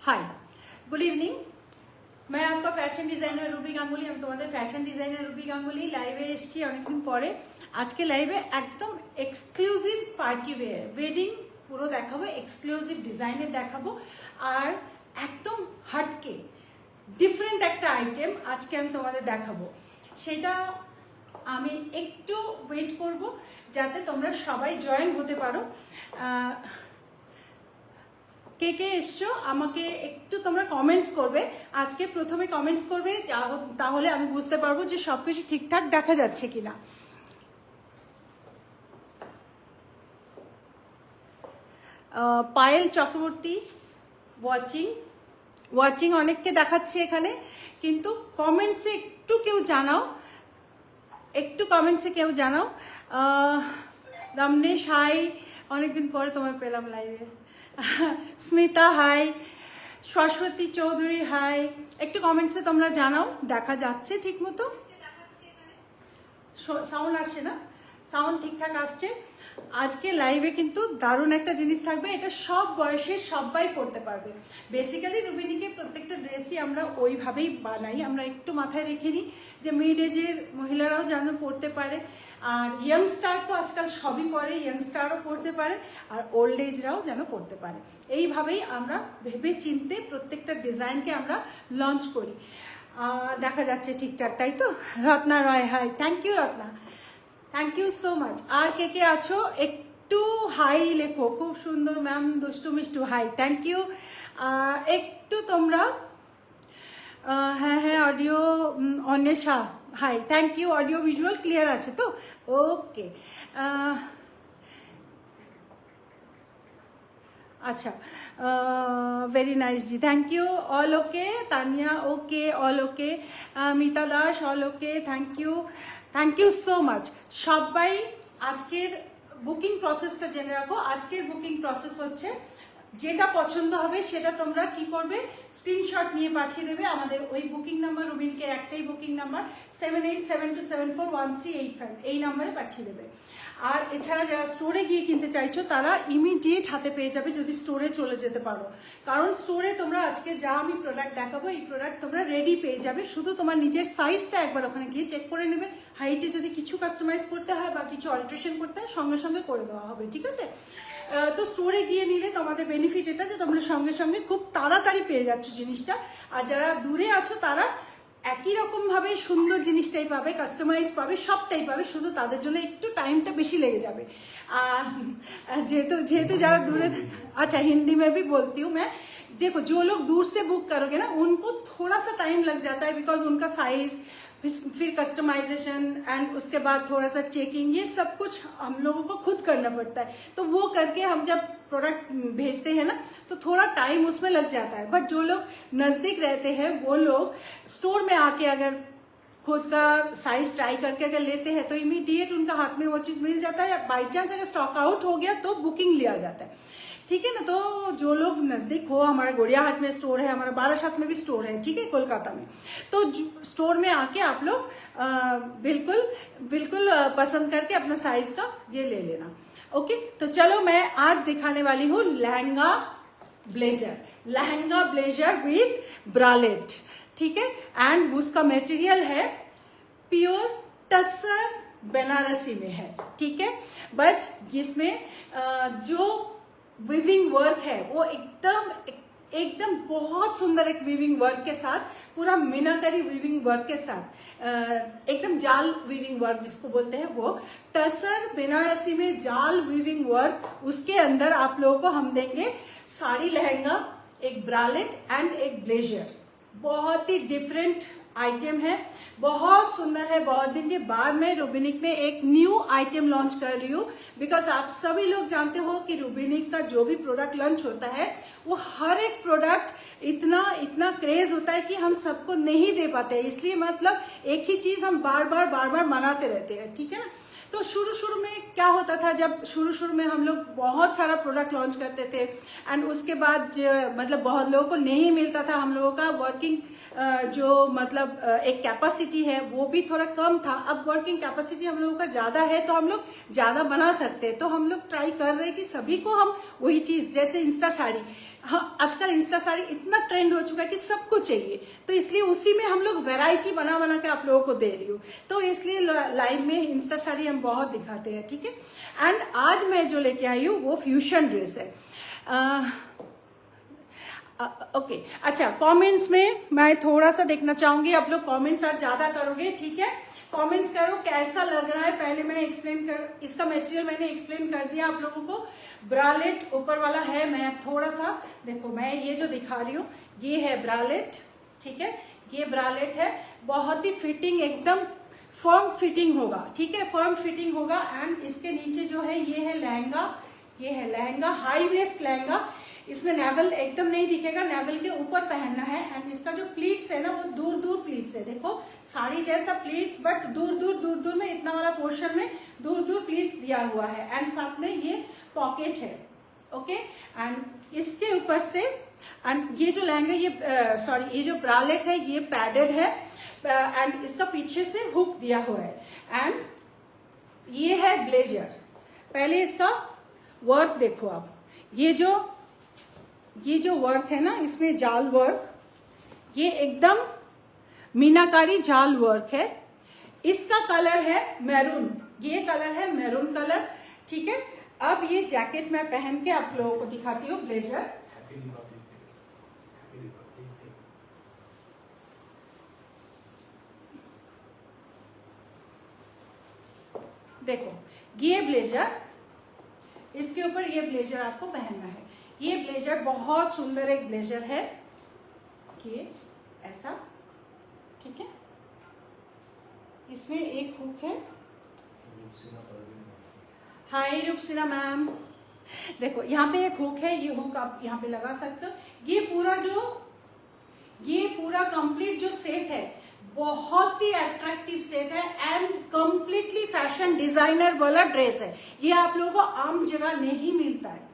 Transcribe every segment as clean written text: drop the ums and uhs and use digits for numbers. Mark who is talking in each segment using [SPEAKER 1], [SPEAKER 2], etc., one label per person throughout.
[SPEAKER 1] Hi good evening. मैं आपका fashion designer Ruby Ganguly. আমি তোমাদের ফ্যাশন ডিজাইনার রুবি গাঙ্গুলি লাইভে এসেছি অনেকদিন পরে। আজকে লাইভে একদম এক্সক্লুসিভ পার্টি ওয়্যার ওয়েডিং পুরো দেখাবো, এক্সক্লুসিভ ডিজাইনের দেখাবো আর একদম হাটকে ডিফারেন্ট একটা আইটেম আজকে আমি তোমাদের দেখাবো। সেটা আমি একটু ওয়েট করব যাতে তোমরা সবাই জয়েন হতে পারো। কে কে এসছো আমাকে একটু তোমরা কমেন্টস করবে। আজকে প্রথমে কমেন্টস করবে, তাহলে আমি বুঝতে পারবো যে সবকিছু ঠিকঠাক দেখা যাচ্ছে কিনা। পায়েল চক্রবর্তী ওয়াচিং অনেককে দেখাচ্ছে এখানে, কিন্তু কমেন্টসে একটু কেউ জানাও, রমনেশ হাই, অনেকদিন পরে তোমায় পেলাম লাইভে। স্মিতা হাই, সরস্বতী চৌধুরী হাই, একটু কমেন্টসে তোমরা জানাও দেখা যাচ্ছে ঠিক মতো। সাউন্ড আসছে না? সাউন্ড ঠিকঠাক আসছে। আজকে লাইভে কিন্তু দারুণ একটা জিনিস থাকবে, এটা সব বয়সের সবাই পড়তে পারবে। বেসিক্যালি রুবিনীকে প্রত্যেকটা ড্রেসই আমরা ওইভাবেই বানাই, আমরা একটু মাথায় রেখে নিই যে মিড এজের মহিলারাও যেন পড়তে পারে, আর ইয়াংস্টার তো আজকাল সবই পরে, ইয়াংস্টারও পড়তে পারে আর ওল্ড এজরাও যেন পড়তে পারে। এইভাবেই আমরা ভেবে চিনতে প্রত্যেকটা ডিজাইনকে আমরা লঞ্চ করি। দেখা যাচ্ছে ঠিকঠাক, তাই তো? Ratna Roy hi, thank you Ratna, thank you so much. আর কে কে আছো একটু হাই লেখো, খুব সুন্দর ম্যাম, দুষ্টু মিষ্টু হাই, থ্যাংক ইউ। একটু তোমরা হ্যাঁ audio Anwesha hi, thank you. Audio visual clear আছে তো? ওকে, আচ্ছা, very nice ji, thank you. All okay, Tania okay, all okay, Mita Das all okay, thank you so much সবাই। আজকের বুকিং প্রসেসটা জেনে রাখো। আজকের বুকিং প্রসেস হচ্ছে, যেটা পছন্দ হবে সেটা তোমরা কি করবে, স্ক্রিনশট নিয়ে পাঠিয়ে দেবে আমাদের ওই বুকিং নাম্বার, রুবিনকে একটাই বুকিং নাম্বার 7872741385, এই নাম্বারে পাঠিয়ে দেবে। আর এছাড়া যারা স্টোরে গিয়ে কিনতে চাইছো তারা ইমিডিয়েট হাতে পেয়ে যাবে যদি স্টোরে চলে যেতে পারো, কারণ স্টোরে তোমরা আজকে যা আমি প্রোডাক্ট দেখাবো এই প্রোডাক্ট তোমরা রেডি পেয়ে যাবে। শুধু তোমার নিজের সাইজটা একবার ওখানে গিয়ে চেক করে নেবে, হাইটে যদি কিছু কাস্টমাইজ করতে হয় বা কিছু অল্টারেশন করতে হয় সঙ্গে সঙ্গে করে দেওয়া হবে, ঠিক আছে? তো স্টোরে গিয়ে নিলে তোমাদের বেনিফিট এটা যে তোমরা সঙ্গে সঙ্গে খুব তাড়াতাড়ি পেয়ে যাচ্ছ জিনিসটা। আর যারা দূরে আছো তারা একই রকমভাবে সুন্দর জিনিসটাই পাবে, কাস্টমাইজ পাবে, সবটাই পাবে, শুধু তাদের জন্য একটু টাইমটা বেশি লেগে যাবে। যেহেतु যারা दूर, अच्छा हिंदी में भी बोलती हूँ मैं। देखो, जो लोग दूर से बुक करोगे ना उनको थोड़ा सा टाइम लग जाता है, बिकॉज उनका साइज, फिर कस्टमाइजेशन एंड उसके बाद थोड़ा सा चेकिंग, ये सब कुछ हम लोगों को खुद करना पड़ता है। तो वो करके हम जब प्रोडक्ट भेजते हैं ना तो थोड़ा टाइम उसमें लग जाता है। बट जो लोग नज़दीक रहते हैं वो लोग स्टोर में आके अगर खुद का साइज ट्राई करके अगर लेते हैं तो इमीडिएट उनका हाथ में वो चीज़ मिल जाता है। बाई चांस अगर स्टॉक आउट हो गया तो बुकिंग लिया जाता है, ठीक है ना? तो जो लोग नज़दीक हो, हमारे गोड़ियाहाट में स्टोर है, हमारा बारासात में भी स्टोर है, ठीक है, कोलकाता में, तो स्टोर में आके आप लोग बिल्कुल पसंद करके अपना साइज का ये ले लेना। ओके, तो चलो मैं आज दिखाने वाली हूँ लहंगा ब्लेजर विथ ब्रालेट, ठीक है? एंड उसका मटेरियल है प्योर टसर बनारसी में है, ठीक है? बट इसमें जो विविंग वर्क है वो एकदम बहुत सुंदर एक विविंग वर्क के साथ, पूरा मीनाकारी विविंग वर्क के साथ, एकदम जाल विविंग वर्क जिसको बोलते हैं, वो टसर बनारसी में जाल विविंग वर्क, उसके अंदर आप लोगों को हम देंगे साड़ी, लहंगा, एक ब्रालेट एंड एक ब्लेजर। बहुत ही डिफरेंट आइटम है, बहुत सुंदर है। बहुत दिन के बाद मैं रूबिनिक में एक न्यू आइटम लॉन्च कर रही हूँ, बिकॉज आप सभी लोग जानते हो कि रूबिनिक का जो भी प्रोडक्ट लॉन्च होता है वो हर एक प्रोडक्ट इतना क्रेज होता है कि हम सबको नहीं दे पाते हैं, इसलिए मतलब एक ही चीज हम बार बार बनाते रहते हैं, ठीक है ना? तो शुरू में क्या होता था, जब शुरू में हम लोग बहुत सारा प्रोडक्ट लॉन्च करते थे एंड उसके बाद मतलब बहुत लोगों को नहीं मिलता था हम लोगों का वर्किंग जो मतलब मतलब एक कैपेसिटी है वो भी थोड़ा कम था। अब वर्किंग कैपेसिटी हम लोगों का ज्यादा है तो हम लोग ज्यादा बना सकते हैं। तो हम लोग ट्राई कर रहे हैं कि सभी को हम वही चीज, जैसे इंस्टा साड़ी, हाँ आजकल इंस्टा साड़ी इतना ट्रेंड हो चुका है कि सबको चाहिए, तो इसलिए उसी में हम लोग वैरायटी बना बना के आप लोगों को दे रही हूँ। तो इसलिए लाइव में इंस्टा साड़ी हम बहुत दिखाते हैं, ठीक है। एंड आज मैं जो लेके आई हूँ वो फ्यूजन ड्रेस है। ओके अच्छा, कमेंट्स में मैं थोड़ा सा देखना चाहूंगी, आप लोग कमेंट्स आज ज्यादा करोगे, ठीक है। कमेंट्स करो कैसा लग रहा है। पहले मैं एक्सप्लेन कर, इसका मटेरियल मैंने एक्सप्लेन कर दिया आप लोगों को। ब्रालेट ऊपर वाला है, मैं थोड़ा सा देखो, मैं ये जो दिखा रही हूँ ये है ब्रालेट, ठीक है। ये ब्रालेट है, बहुत ही फिटिंग, एकदम फर्म फिटिंग होगा, ठीक है, फर्म फिटिंग होगा। एंड इसके नीचे जो है ये है लहंगा, ये है लहंगा, हाई वेस्ट लहंगा। इसमें नेवल एकदम नहीं दिखेगा, नेवल के ऊपर पहनना है। एंड इसका जो प्लीट्स है ना वो दूर दूर प्लीट्स है, देखो साड़ी जैसा प्लीट्स, बट दूर दूर में, इतना वाला पोर्शन में दूर दूर प्लीट्स दिया हुआ है। एंड साथ में ये पॉकेट है, ओके। एंड इसके ऊपर से, एंड ये जो लहंगा, ये सॉरी ये जो ब्रालेट है ये पैडेड है। एंड इसका पीछे से हुक दिया हुआ है। एंड ये है ब्लेजर। पहले इसका वर्क देखो आप, ये जो वर्क है ना, इसमें जाल वर्क, ये एकदम मीनाकारी जाल वर्क है। इसका कलर है मैरून, ये कलर है मैरून कलर, ठीक है। अब ये जैकेट मैं पहन के आप लोगों को दिखाती हूँ, ब्लेजर। देखो ये ब्लेजर, इसके ऊपर ये ब्लेजर आपको पहनना है। ये ब्लेजर बहुत सुंदर एक ब्लेजर है, ये ऐसा, ठीक है। इसमें एक हुक है। हाय रूपसिना मैम, देखो यहाँ पे एक हुक है, ये हुक आप यहाँ पे लगा सकते हो। ये पूरा कंप्लीट जो सेट है बहुत ही अट्रैक्टिव सेट है एंड कंप्लीटली फैशन डिजाइनर वाला ड्रेस है। ये आप लोगों को आम जगह नहीं मिलता है,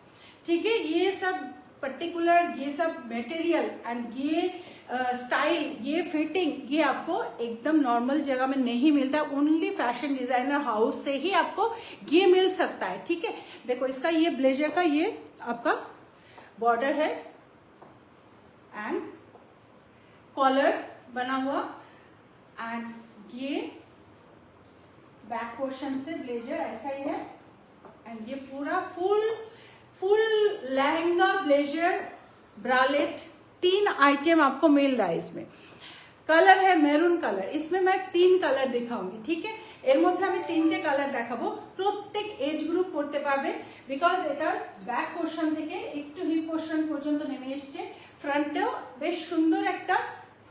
[SPEAKER 1] ठीक है। ये सब पर्टिकुलर, ये सब मटेरियल एंड ये स्टाइल, ये फिटिंग, ये आपको एकदम नॉर्मल जगह में नहीं मिलता है। ओनली फैशन डिजाइनर हाउस से ही आपको ये मिल सकता है, ठीक है। देखो इसका ये ब्लेजर का ये आपका बॉर्डर है एंड कॉलर बना हुआ, एंड ये बैक पोर्शन से ब्लेजर ऐसा ही है। एंड ये पूरा full lehenga, blazer, bralette, 3 item आपको मिल रहा है इसमें। कलर है मैरून कलर, इसमें मैं 3 কালার দেখাऊंगी, ঠিক है। এর মধ্যে আমি 3টে কালার দেখাবো, প্রত্যেক এজ গ্রুপ পড়তে পারবে। বিকজ এটার ব্যাক পোর্শন থেকে একটু হিপ পোর্শন পর্যন্ত নেমে এসছে, ফ্রন্টেও বেশ সুন্দর একটা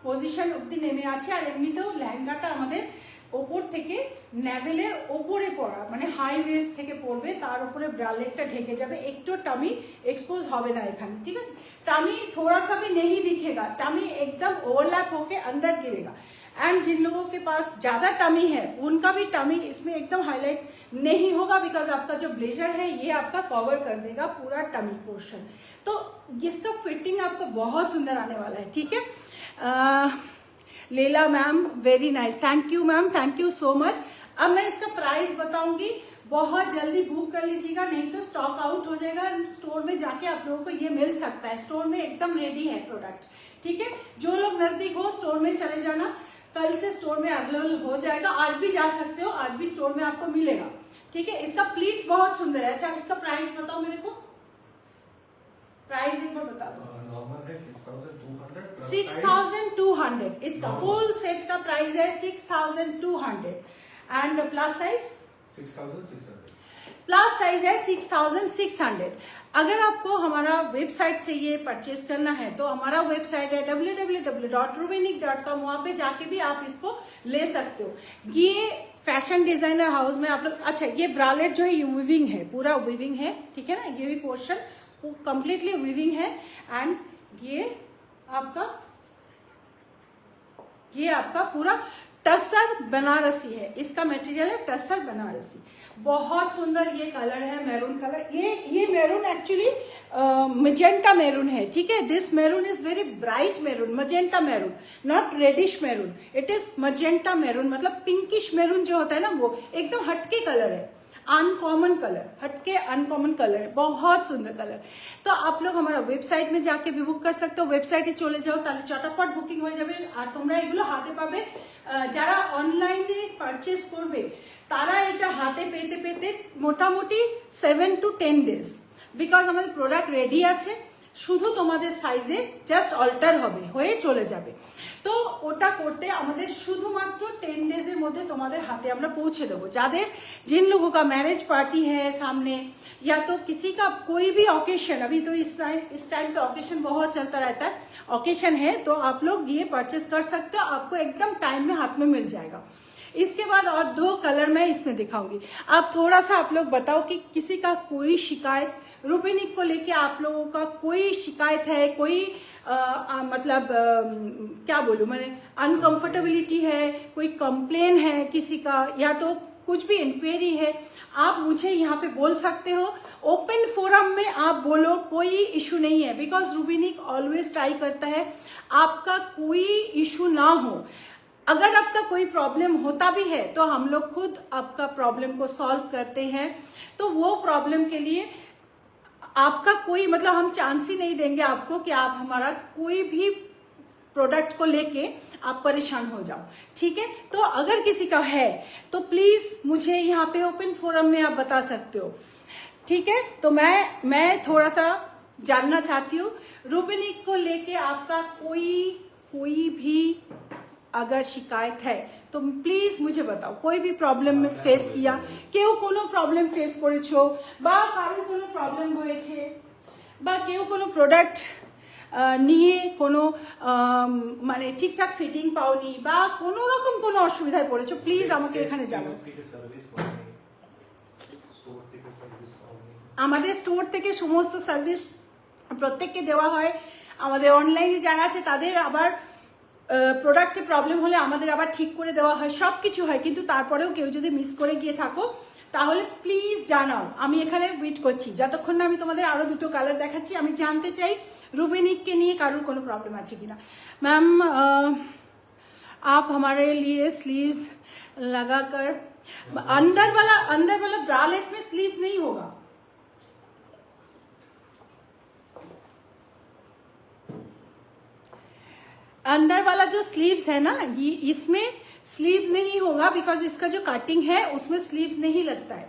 [SPEAKER 1] পজিশন অবধি নেমে আছে। আর এমনিতেও লেহেঙ্গাটা আমাদের ওপর থেকে নেভেলের ওপরে পড়া, মানে হাই ওয়েস্ট থেকে পড়বে, তার উপরে ব্রালেটটা ঢেকে যাবে, একটু টামি एक्सपोज হবে না এখানে, ঠিক আছে। টামি थोड़ा सा भी नहीं दिखेगा, टामी एकदम ओवरलैप होके अंदर गिरेगा। एंड जिन लोगों के पास ज्यादा टमी है उनका भी टमी इसमें एकदम हाईलाइट नहीं होगा, बिकॉज आपका जो ब्लेजर है ये आपका कवर कर देगा पूरा टमी पोर्शन। तो इसका फिटिंग आपको बहुत सुंदर आने वाला है, ठीक है। Leela ma'am very nice, thank you ma'am, thank you so much. अब मैं इसका प्राइस बताऊंगी, बहुत जल्दी बुक कर लीजिएगा, नहीं तो स्टॉक आउट हो जाएगा। स्टोर में जाके आप लोगों को ये मिल सकता है, स्टोर में एकदम रेडी है प्रोडक्ट, ठीक है। जो लोग नजदीक हो स्टोर में चले जाना, कल से स्टोर में अवेलेबल हो जाएगा। आज भी जा सकते हो, आज भी स्टोर में आपको मिलेगा, ठीक है। इसका प्लीट्स बहुत सुंदर है। अच्छा इसका प्राइस बताओ मेरे को, प्राइस एक बार बता दो।
[SPEAKER 2] नॉर्मल है 6200,
[SPEAKER 1] 6200 इसका फुल सेट का प्राइस है 6200। And plus size
[SPEAKER 2] 6600,
[SPEAKER 1] plus size है 6600। अगर आपको हमारा वेबसाइट से ये परचेज करना है तो हमारा वेबसाइट है www.rubinic.com, वहां पे जाके भी आप इसको ले सकते हो। ये फैशन डिजाइनर हाउस में आप लोग, अच्छा ये ब्रालेट जो है ये वीविंग है, पूरा वीविंग है, ठीक है ना। ये भी पोर्शन कंप्लीटली वीविंग है। एंड ये आपका पूरा टसर बनारसी है, इसका मटेरियल है टसर बनारसी। बहुत सुंदर ये कलर है, मैरून कलर। ये मैरून एक्चुअली मजेंटा मैरून है, ठीक है। This maroon is very bright maroon, magenta maroon, not reddish maroon, it is magenta maroon, मतलब पिंकिश मैरून जो होता है ना, वो एकदम हटके कलर है, अनकॉमन कलर, हटके अनकॉमन कलर है, बहुत सुंदर कलर। तो आप लोग हमारा वेबसाइट में जाके भी बुक कर सकते हो, वेबसाइटे चले जाओ তাহলে চটাপট বুকিং হয়ে যাবে। আর তোমরা এগুলো হাতে পাবে, যারা অনলাইনে পারচেজ করবে তারা এটা হাতে পেতে পেতে মোটামুটি 7 to 10 days, বিকজ আমাদের প্রোডাক্ট রেডি আছে, শুধু তোমাদের সাইজে জাস্ট অল্টার হবে, হয়ে চলে যাবে। তো ওটা করতে আমাদের শুধুমাত্র 10 डेज মধ্যে তোমাদের হাতে আমরা পৌঁছে দেবো। যাদের जिन लोगों का मैरिज पार्टी है सामने, या तो किसी का कोई भी ऑकेशन, अभी तो इस टाइम तो ऑकेशन बहुत चलता रहता है, ऑकेशन है तो आप लोग ये परचेस कर सकते हो, आपको एकदम टाइम में हाथ में मिल जाएगा। इसके बाद और 2 कलर मैं इसमें दिखाऊंगी। आप थोड़ा सा आप लोग बताओ कि किसी का कोई शिकायत, रूबिनिक को लेके आप लोगों का कोई शिकायत है, कोई मतलब क्या बोलूं मैंने, अनकंफर्टेबिलिटी है, कोई कंप्लेन है किसी का, या तो कुछ भी इंक्वायरी है, आप मुझे यहाँ पे बोल सकते हो। ओपन फोरम में आप बोलो, कोई इशू नहीं है, बिकॉज रूबिनिक ऑलवेज ट्राई करता है आपका कोई इशू ना हो। अगर आपका कोई प्रॉब्लम होता भी है तो हम लोग खुद आपका प्रॉब्लम को सॉल्व करते हैं। तो वो प्रॉब्लम के लिए आपका कोई मतलब हम चांस ही नहीं देंगे आपको कि आप हमारा कोई भी प्रोडक्ट को लेके आप परेशान हो जाओ, ठीक है। तो अगर किसी का है तो प्लीज मुझे यहाँ पे ओपन फोरम में आप बता सकते हो, ठीक है। तो मैं थोड़ा सा जानना चाहती हूँ, रूबिनिक को लेके आपका कोई भी अगर शिकायत है तो प्लीज मुझे बताओ। कोई भी प्रॉब्लम फेस किया, কেউ কোনো প্রবলেম ফেস করেছো, বা কারোর কোনো প্রবলেম হয়েছে, বা কেউ কোনো প্রোডাক্ট নিয়ে কোনো মানে ঠিকঠাক ফিটিং পাওনি, বা কোনো রকম কোনো অসুবিধায় পড়েছো, প্লিজ আমাকে এখানে জানাও। আমাদের স্টোর থেকে সমস্ত সার্ভিস প্রত্যেককে দেওয়া হয়। আমাদের অনলাইনে যারা আছে তাদের আবার প্রোডাক্টে প্রবলেম হলে আমাদের আবার ঠিক করে দেওয়া হয়, সব কিছু হয়। কিন্তু তারপরেও কেউ যদি মিস করে গিয়ে থাকো তাহলে প্লিজ জানাও, আমি এখানে ওয়েট করছি। যতক্ষণ না আমি তোমাদের আরও 2 কালার দেখাচ্ছি, আমি জানতে চাই रूबिनिक के लिए कारोर কোনো प्रॉब्लम আছে কিনা। मैम आप हमारे लिए स्लीव्स लगाकर, अंदर वाला ब्रालेट में स्लीव्स नहीं होगा, अंदर वाला जो स्लीव्स है ना, ये इसमें स्लीव्स नहीं होगा, बिकॉज इसका जो कटिंग है उसमें स्लीव्स नहीं लगता है,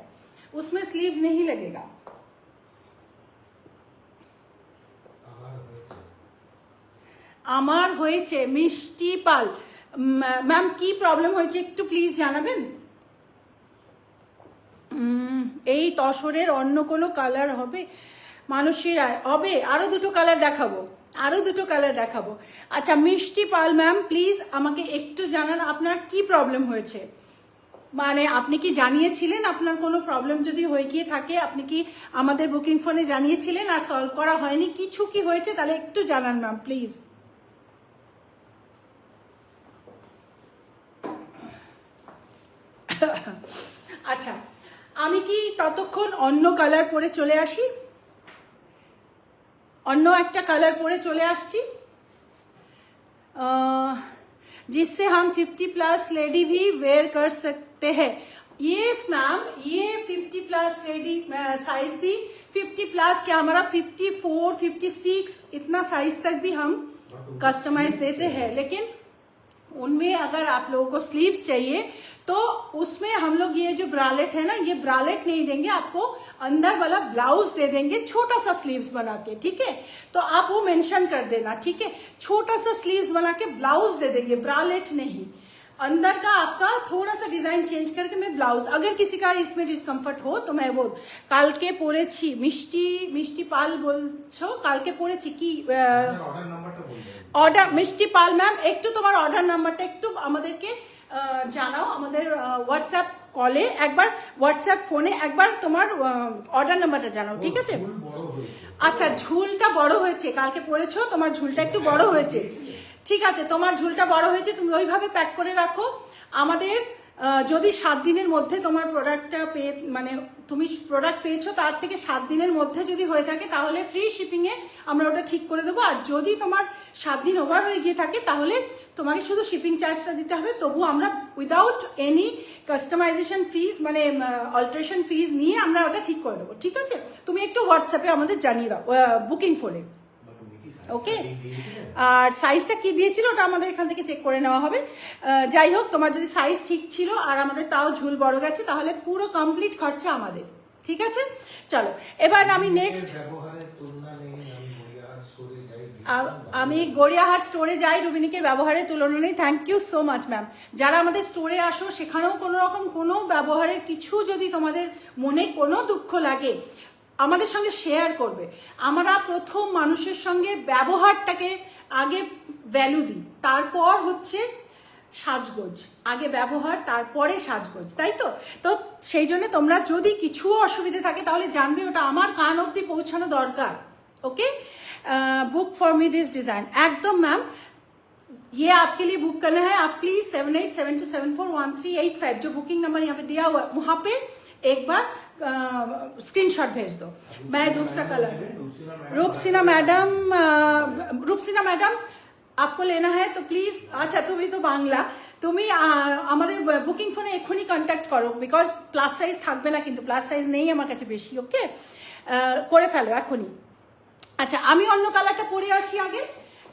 [SPEAKER 1] उसमें स्लीव्स नहीं लगेगा। আমার হয়েছে মিষ্টি পাল ম্যাম, কি প্রবলেম হয়েছে একটু প্লিজ জানাবেন। এই তসরের অন্য কোনো কালার হবে? মানুষের হবে, আরো 2 কালার দেখাবো, আরো 2 কালার দেখাবো। আচ্ছা মিষ্টি পাল ম্যাম, প্লিজ আমাকে একটু জানান আপনার কি প্রবলেম হয়েছে, মানে আপনি কি জানিয়েছিলেন আপনার কোনো প্রবলেম যদি হয়ে গিয়ে থাকে, আপনি কি আমাদের বুকিং ফোনে জানিয়েছিলেন আর সলভ করা হয়নি, কিছু কি হয়েছে তাহলে একটু জানান ম্যাম প্লিজ। আচ্ছা আমি কি ততক্ষণ অন্য কালার পরে চলে আসি, অন্য একটা কালার পরে চলে আসছি, जिससे हम 50+ लेडी भी वेयर कर सकते हैं। यस मैम, ये 50+ लेडी साइज भी 50+ क्या, हमारा 54, 56 इतना साइज तक भी हम कस्टमाइज देते हैं। लेकिन उनमें अगर आप लोगों को स्लीव्स चाहिए तो उसमें हम लोग ये जो ब्रालेट है ना, ये ब्रालेट नहीं देंगे आपको, अंदर वाला ब्लाउज दे देंगे छोटा सा स्लीव्स बना के, ठीक है। तो आप वो मेंशन कर देना, ठीक है, छोटा सा स्लीव्स बना के ब्लाउज दे देंगे, ब्रालेट नहीं। अंदर का आपका थोड़ा सा डिजाइन चेंज करके मैं ब्लाउज, अगर किसी का इसमें डिस्कम्फर्ट हो तो मैं वो কালকে পরেছি, মিষ্টি পাল বলছো কালকে পরেছি কি অর্ডার, মিষ্টি পাল ম্যাম একটু তোমার অর্ডার নাম্বারটা একটু আমাদেরকে জানাও, আমাদের হোয়াটসঅ্যাপ কলে একবার, হোয়াটসঅ্যাপ ফোনে একবার তোমার অর্ডার নাম্বারটা জানাও, ঠিক আছে। আচ্ছা ঝুলটা বড় হয়েছে, কালকে পরেছো তোমার ঝুলটা একটু বড় হয়েছে, ঠিক আছে, তোমার ঝুলটা বড় হয়েছে, তুমি ওইভাবে প্যাক করে রাখো। আমাদের যদি 7 দিনের মধ্যে তোমার প্রোডাক্টটা পেয়ে, মানে তুমি প্রোডাক্ট পেয়েছো তার থেকে 7 দিনের মধ্যে যদি হয়ে থাকে তাহলে ফ্রি শিপিংয়ে আমরা ওটা ঠিক করে দেবো। আর যদি তোমার 7 দিন ওভার হয়ে গিয়ে থাকে তাহলে তোমাকে শুধু শিপিং চার্জটা দিতে হবে। তবু আমরা উইদাউট এনি কাস্টমাইজেশন ফিজ, মানে অল্টারেশন ফিজ নিয়ে আমরা ওটা ঠিক করে দেবো। ঠিক আছে, তুমি একটু হোয়াটসঅ্যাপে আমাদের জানিয়ে দাও বুকিং ফোনে। ওকে, আর সাইজটা কি দিয়েছিল ওটা আমাদের এখান থেকে চেক করে নেওয়া হবে। যাই হোক, তোমার যদি সাইজ ঠিক ছিল আর আমাদের তাও ঝুল বড় গেছে তাহলে পুরো কমপ্লিট খরচা আমাদের। ঠিক আছে, চলো এবার আমি নেক্সট, আমি গড়িয়াহাট স্টোরে যাই, রুবিনিকের ব্যবহারের তুলনা নেই। Thank you so much ma'am. যারা আমাদের স্টোরে আসো সেখানেও কোনো রকম কোনো ব্যবহারের কিছু যদি তোমাদের মনে কোনো দুঃখ লাগে আমাদের সঙ্গে শেয়ার করবে। আমরা প্রথম মানুষের সঙ্গে ব্যবহারটাকে আগে ভ্যালু দিই, তারপর হচ্ছে সাজগোজ। আগে ব্যবহার তারপরে সাজগোজ, তাই তো? তো সেই জন্য তোমরা যদি কিছু অসুবিধে থাকে তাহলে জানবে ওটা আমার কান অবধি পৌঁছানো দরকার। Okay, book for me this design एकदम मैम, ये आपके लिए बुक करना है। आप प्लीज 7872741385 जो बुकिंग नंबर यहाँ पे दिया हुआ है वहां पे एक बार स्क्रीनशॉट भेज दो। मैं दूसरा कलर, रूपसिना मैडम आपको लेना है तो प्लीज, अच्छा তুমি তো বাংলা, তুমি আমাদের বুকিং ফোনে এক্ষুনি কন্ট্যাক্ট করো, বিকজ প্লাস সাইজ থাকবে না, কিন্তু প্লাস সাইজ নেই আমার কাছে বেশি। ওকে, করে ফেলো এখনই। আচ্ছা, আমি অন্য কালারটা পরে আসি আগে।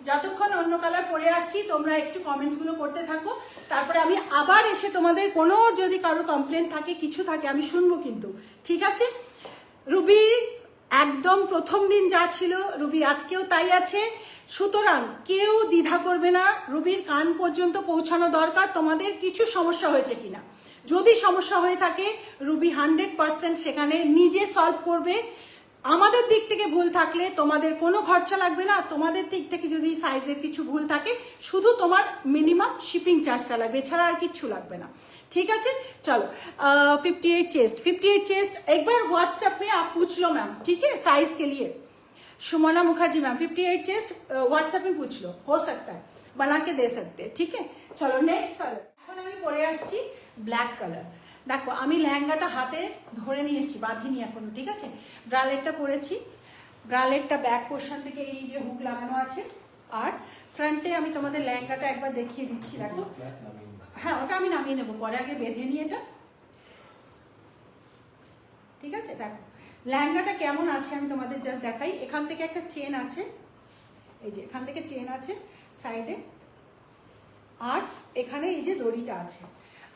[SPEAKER 1] যতক্ষণ অন্য কালার পরে আসছি তোমরা একটু কমেন্টসগুলো করতে থাকো, তারপরে আমি আবার এসে তোমাদের কোনো যদি কারো কমপ্লেন থাকে কিছু থাকে আমি শুনবো কিন্তু। ঠিক আছে, রুবি একদম প্রথম দিন যা ছিল রুবি আজকেও তাই আছে, সুতরাং কেউ দ্বিধা করবে না। রুবির কান পর্যন্ত পৌঁছানো দরকার তোমাদের কিছু সমস্যা হয়েছে কিনা। যদি সমস্যা হয়ে থাকে রুবি 100% সেখানে নিজে সলভ করবে। আমাদের দিক থেকে ভুল থাকলে তোমাদের কোনো খরচা লাগবে না। তোমাদের দিক থেকে যদি সাইজের কিছু ভুল থাকে শুধু তোমার মিনিমাম শিপিং চার্জটা লাগবে, এছাড়া আর কিচ্ছু লাগবে না। ठीक है, चलो 58 चेस्ट एक बार व्हाट्सएप में आप पूछ लो मैम, ठीक है, साइज के लिए। Sumana Mukherjee ma'am 58 chest WhatsApp में पूछ लो, हो सकता है बना के दे सकते हैं। ठीक है, चलो नेक्स्ट कलर। এখন আমি পরে আসছি ব্ল্যাক কালার। দেখো আমি লেহেঙ্গাটা হাতে ধরে নিয়ে এসেছি, বাঁধিনি এখনো। ঠিক আছে, ব্রালেটটা পরেছি, ব্রালেটটা ব্যাক পোর্শন থেকে এই যে হুক লাগানো আছে, আর ফ্রন্টে আমি তোমাদের লেহেঙ্গাটা একবার দেখিয়ে দিচ্ছি। দেখো, হ্যাঁ ওটা আমি নামিয়ে নেবো পরে, আগে বেঁধে নিয়ে এটা। ঠিক আছে, দেখো লেহেঙ্গাটা কেমন আছে আমি তোমাদের জাস্ট দেখাই। এখান থেকে একটা চেন আছে, এই যে এখান থেকে চেন আছে সাইডে, আর এখানে এই যে দড়িটা আছে,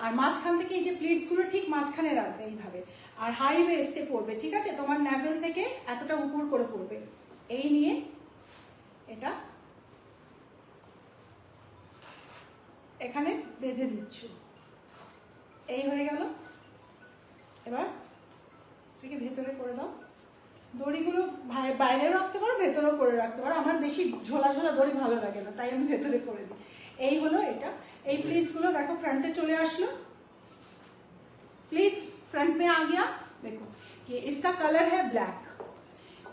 [SPEAKER 1] আর মাঝখান থেকে এই যে প্লিটসগুলো ঠিক মাঝখানে রাখবে এইভাবে, আর হাই ওয়েস্টে পড়বে। ঠিক আছে, তোমার নেভেল থেকে এতটা উপর করে পড়বে, এই নিয়ে এটা এখানে বেঁধে দিচ্ছ। এই হয়ে গেল। এবার এটাকে ভেতরে করে দাও। দড়িগুলো বাইরেও রাখতে পারো, ভেতরেও করে রাখতে পারো। আমার বেশি ঝোলা ঝোলা দড়ি ভালো লাগে না, তাই আমি ভেতরে করে দিই। এই হলো এটা। এই প্লিটসগুলো দেখো ফ্রন্টে চলে আসলো, प्लीज फ्रंट में आ गया। देखो ये इसका कलर है ब्लैक,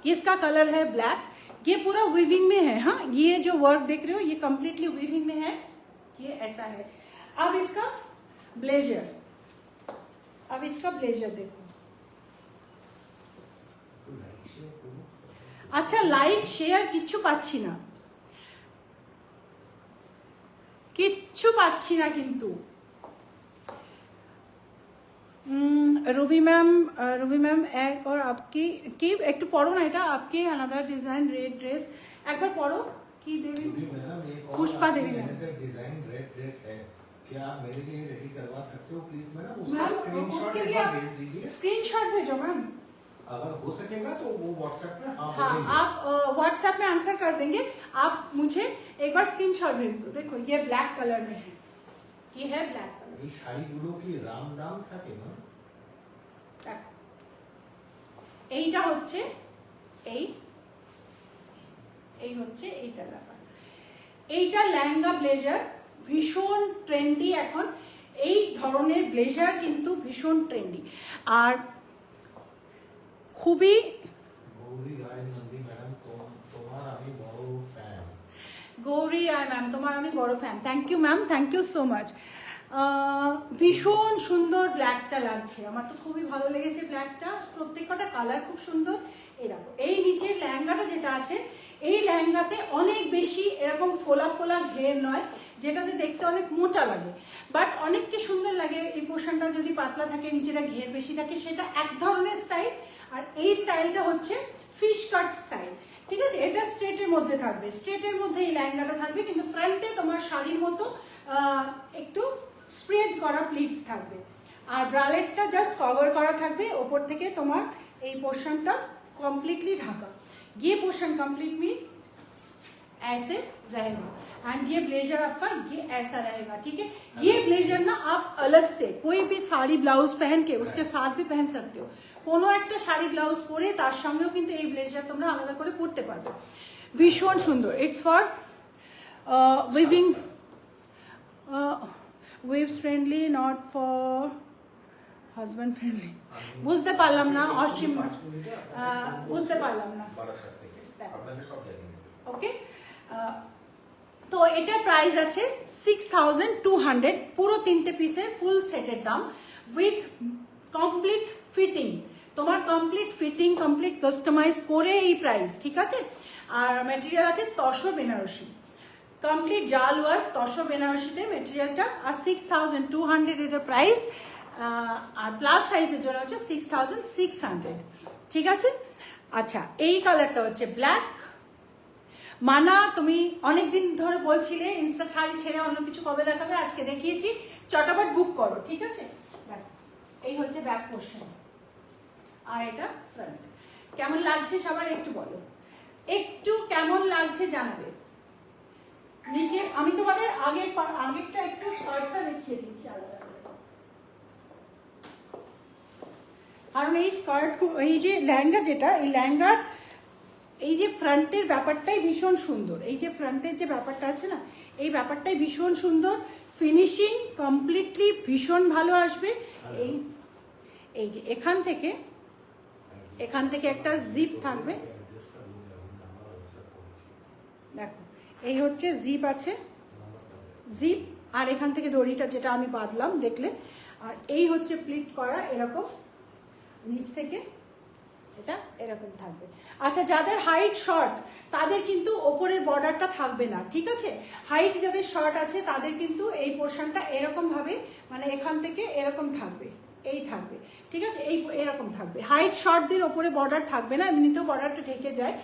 [SPEAKER 1] इसका कलर है ब्लैक। ये पूरा वीविंग में है। हाँ, ये जो वर्क देख रहे हो ये कंप्लीटली वीविंग में है, ये ऐसा है। अब इसका ब्लेजर, अब इसका ब्लेजर देखो। अच्छा, लाइक शेयर किच्छु पाচ্ছি না, কিচ্ছু পাচ্ছি না কিন্তু। रूबी मैम एक और आपकी की एक तो पढ़ो ना, এটা आपके अनदर डिजाइन रेड ड्रेस एक बार पढ़ो। की देवी Pushpa Devi ma'am
[SPEAKER 2] design red dress है, क्या आप मेरे लिए रेडी करवा सकते हो प्लीज मैडम? उसका स्क्रीनशॉट एक बार भेज दीजिए।
[SPEAKER 1] स्क्रीनशॉट भेजो मैम,
[SPEAKER 2] अगर हो सकेगा तो वो व्हाट्सएप पे
[SPEAKER 1] हाँ आप व्हाट्सएप में आंसर कर देंगे। आप मुझे एक बार स्क्रीनशॉट भेज दो। देखो ये ब्लैक कलर में है, ये है ब्लैक कलर।
[SPEAKER 2] এই শাড়িগুলো কি রাম দাম থাকে না?
[SPEAKER 1] দেখো এইটা হচ্ছে এই হচ্ছে এইটা ব্যাপার। এইটা লেহেঙ্গা ব্লেজার ভীষণ ট্রেন্ডি এখন। এই ধরনের ব্লেজার কিন্তু ভীষণ ট্রেন্ডি আর খুবই।
[SPEAKER 2] গৌরী রায় নন্দী ম্যাডাম তোমার আমি বড় ফ্যান।
[SPEAKER 1] গৌরী রায় ম্যাম, তোমার আমি বড় fan. Thank you ma'am, thank you so much. ভীষণ সুন্দর ব্ল্যাকটা লাগছে, আমার তো খুবই ভালো লেগেছে ব্ল্যাকটা, প্রত্যেকটা কালার খুব সুন্দর। এই দেখো এই নিচের লেহেঙ্গাটা যেটা আছে, এই লেহেঙ্গাতে অনেক বেশি এরকম ফোলা ফোলা ঘের নয়, যেটাতে দেখতে অনেক মোটা লাগে, বাট অনেককে সুন্দর লাগে। এই পোর্শনটা যদি পাতলা থাকে, নিচেটা ঘের বেশি থাকে, সেটা এক ধরনের স্টাইল। আর এই স্টাইলটা হচ্ছে ফিশ কাট স্টাইল, ঠিক আছে? এটা স্ট্রেটের মধ্যে থাকবে, স্ট্রেটের মধ্যে এই লেহেঙ্গাটা থাকবে, কিন্তু ফ্রন্টে তোমার শাড়ির মতো একটু স্প্রেড করা প্লিটস থাকবে। আর ব্রালেটটা জাস্ট কভার করা থাকবে, ওপর থেকে তোমার এই পোর্শনটা कम्प्लीटली ढका। ये पोर्शन कंप्लीट में ऐसे रहेगा एंड ये ब्लेजर आपका ये ऐसा रहेगा, ठीक है? ये ब्लेजर ना आप अलग से कोई भी साड़ी ब्लाउज पहन के उसके साथ भी पहन सकते हो। কোনো একটা শাড়ি ব্লাউজ পরে তার সঙ্গেও কিন্তু এই ব্লেজার তোমরা আলাদা করে পরতে পারবে। ভীষণ সুন্দর। It's for weaving, waves friendly, not for husband friendly. বুঝতে পারলাম না অসীম, বুঝতে পারলাম না। ওকে, তো এটার প্রাইস আছে 6200, পুরো 3টে পিসের ফুল সেটের দাম, উইথ কমপ্লিট ফিটিং। তোমার কমপ্লিট ফিটিং, কমপ্লিট কাস্টমাইজ করে এই প্রাইস, ঠিক আছে? আর ম্যাটেরিয়াল আছে তসো বেনারসি, কমপ্লিট জাল ওয়ার্ক তসো বেনারসিতে ম্যাটেরিয়ালটা। আর 6200 এটার প্রাইস, আর প্লাস সাইজের জন্য হচ্ছে 6600, ঠিক আছে? আচ্ছা, এই কালারটা হচ্ছে ব্ল্যাক। মানা, তুমি অনেকদিন ধরে বলছিলে ইনস্টা শাড়ি ছেড়ে অন্য কিছু কবে দেখাবে, আজকে দেখিয়েছি, চটাপট বুক করো, ঠিক আছে? এই হচ্ছে ব্যাক পোর্শন, আর এটা ফ্রন্ট। কেমন লাগছে সবার একটু বলো, একটু কেমন লাগছে জানাবে। নিচে আমি তোমাদের আগেরটা একটু শার্টটা দেখিয়ে দিচ্ছি আলাদা, কারণ এই স্কার্ট, এই যে লেহেঙ্গা যেটা, এই লেহেঙ্গার এই যে ফ্রন্টের ব্যাপারটাই ভীষণ সুন্দর। এই যে ফ্রন্টের যে ব্যাপারটা আছে না, এই ব্যাপারটাই ভীষণ সুন্দর, ফিনিশিং কমপ্লিটলি ভীষণ ভালো আসবে। এই যে এখান থেকে একটা জিপ থাকবে, দেখো এই হচ্ছে জিপ আছে, জিপ, আর এখান থেকে দড়িটা যেটা আমি বাঁধলাম দেখলে, আর এই হচ্ছে প্লিট করা এরকম, নিচ থেকে এটা এরকম থাকবে। আচ্ছা, যাদের হাইট শর্ট তাদের কিন্তু ওপরের বর্ডারটা থাকবে না, ঠিক আছে? হাইট যাদের শর্ট আছে তাদের কিন্তু এই পোর্শনটা এরকম ভাবে, মানে এখান থেকে এরকম থাকবে, এই থাকবে, ঠিক আছে? এই এরকম থাকবে। হাইট শর্টদের ওপরে বর্ডার থাকবে না, এমনিতেও বর্ডারটা ঢেকে যায়।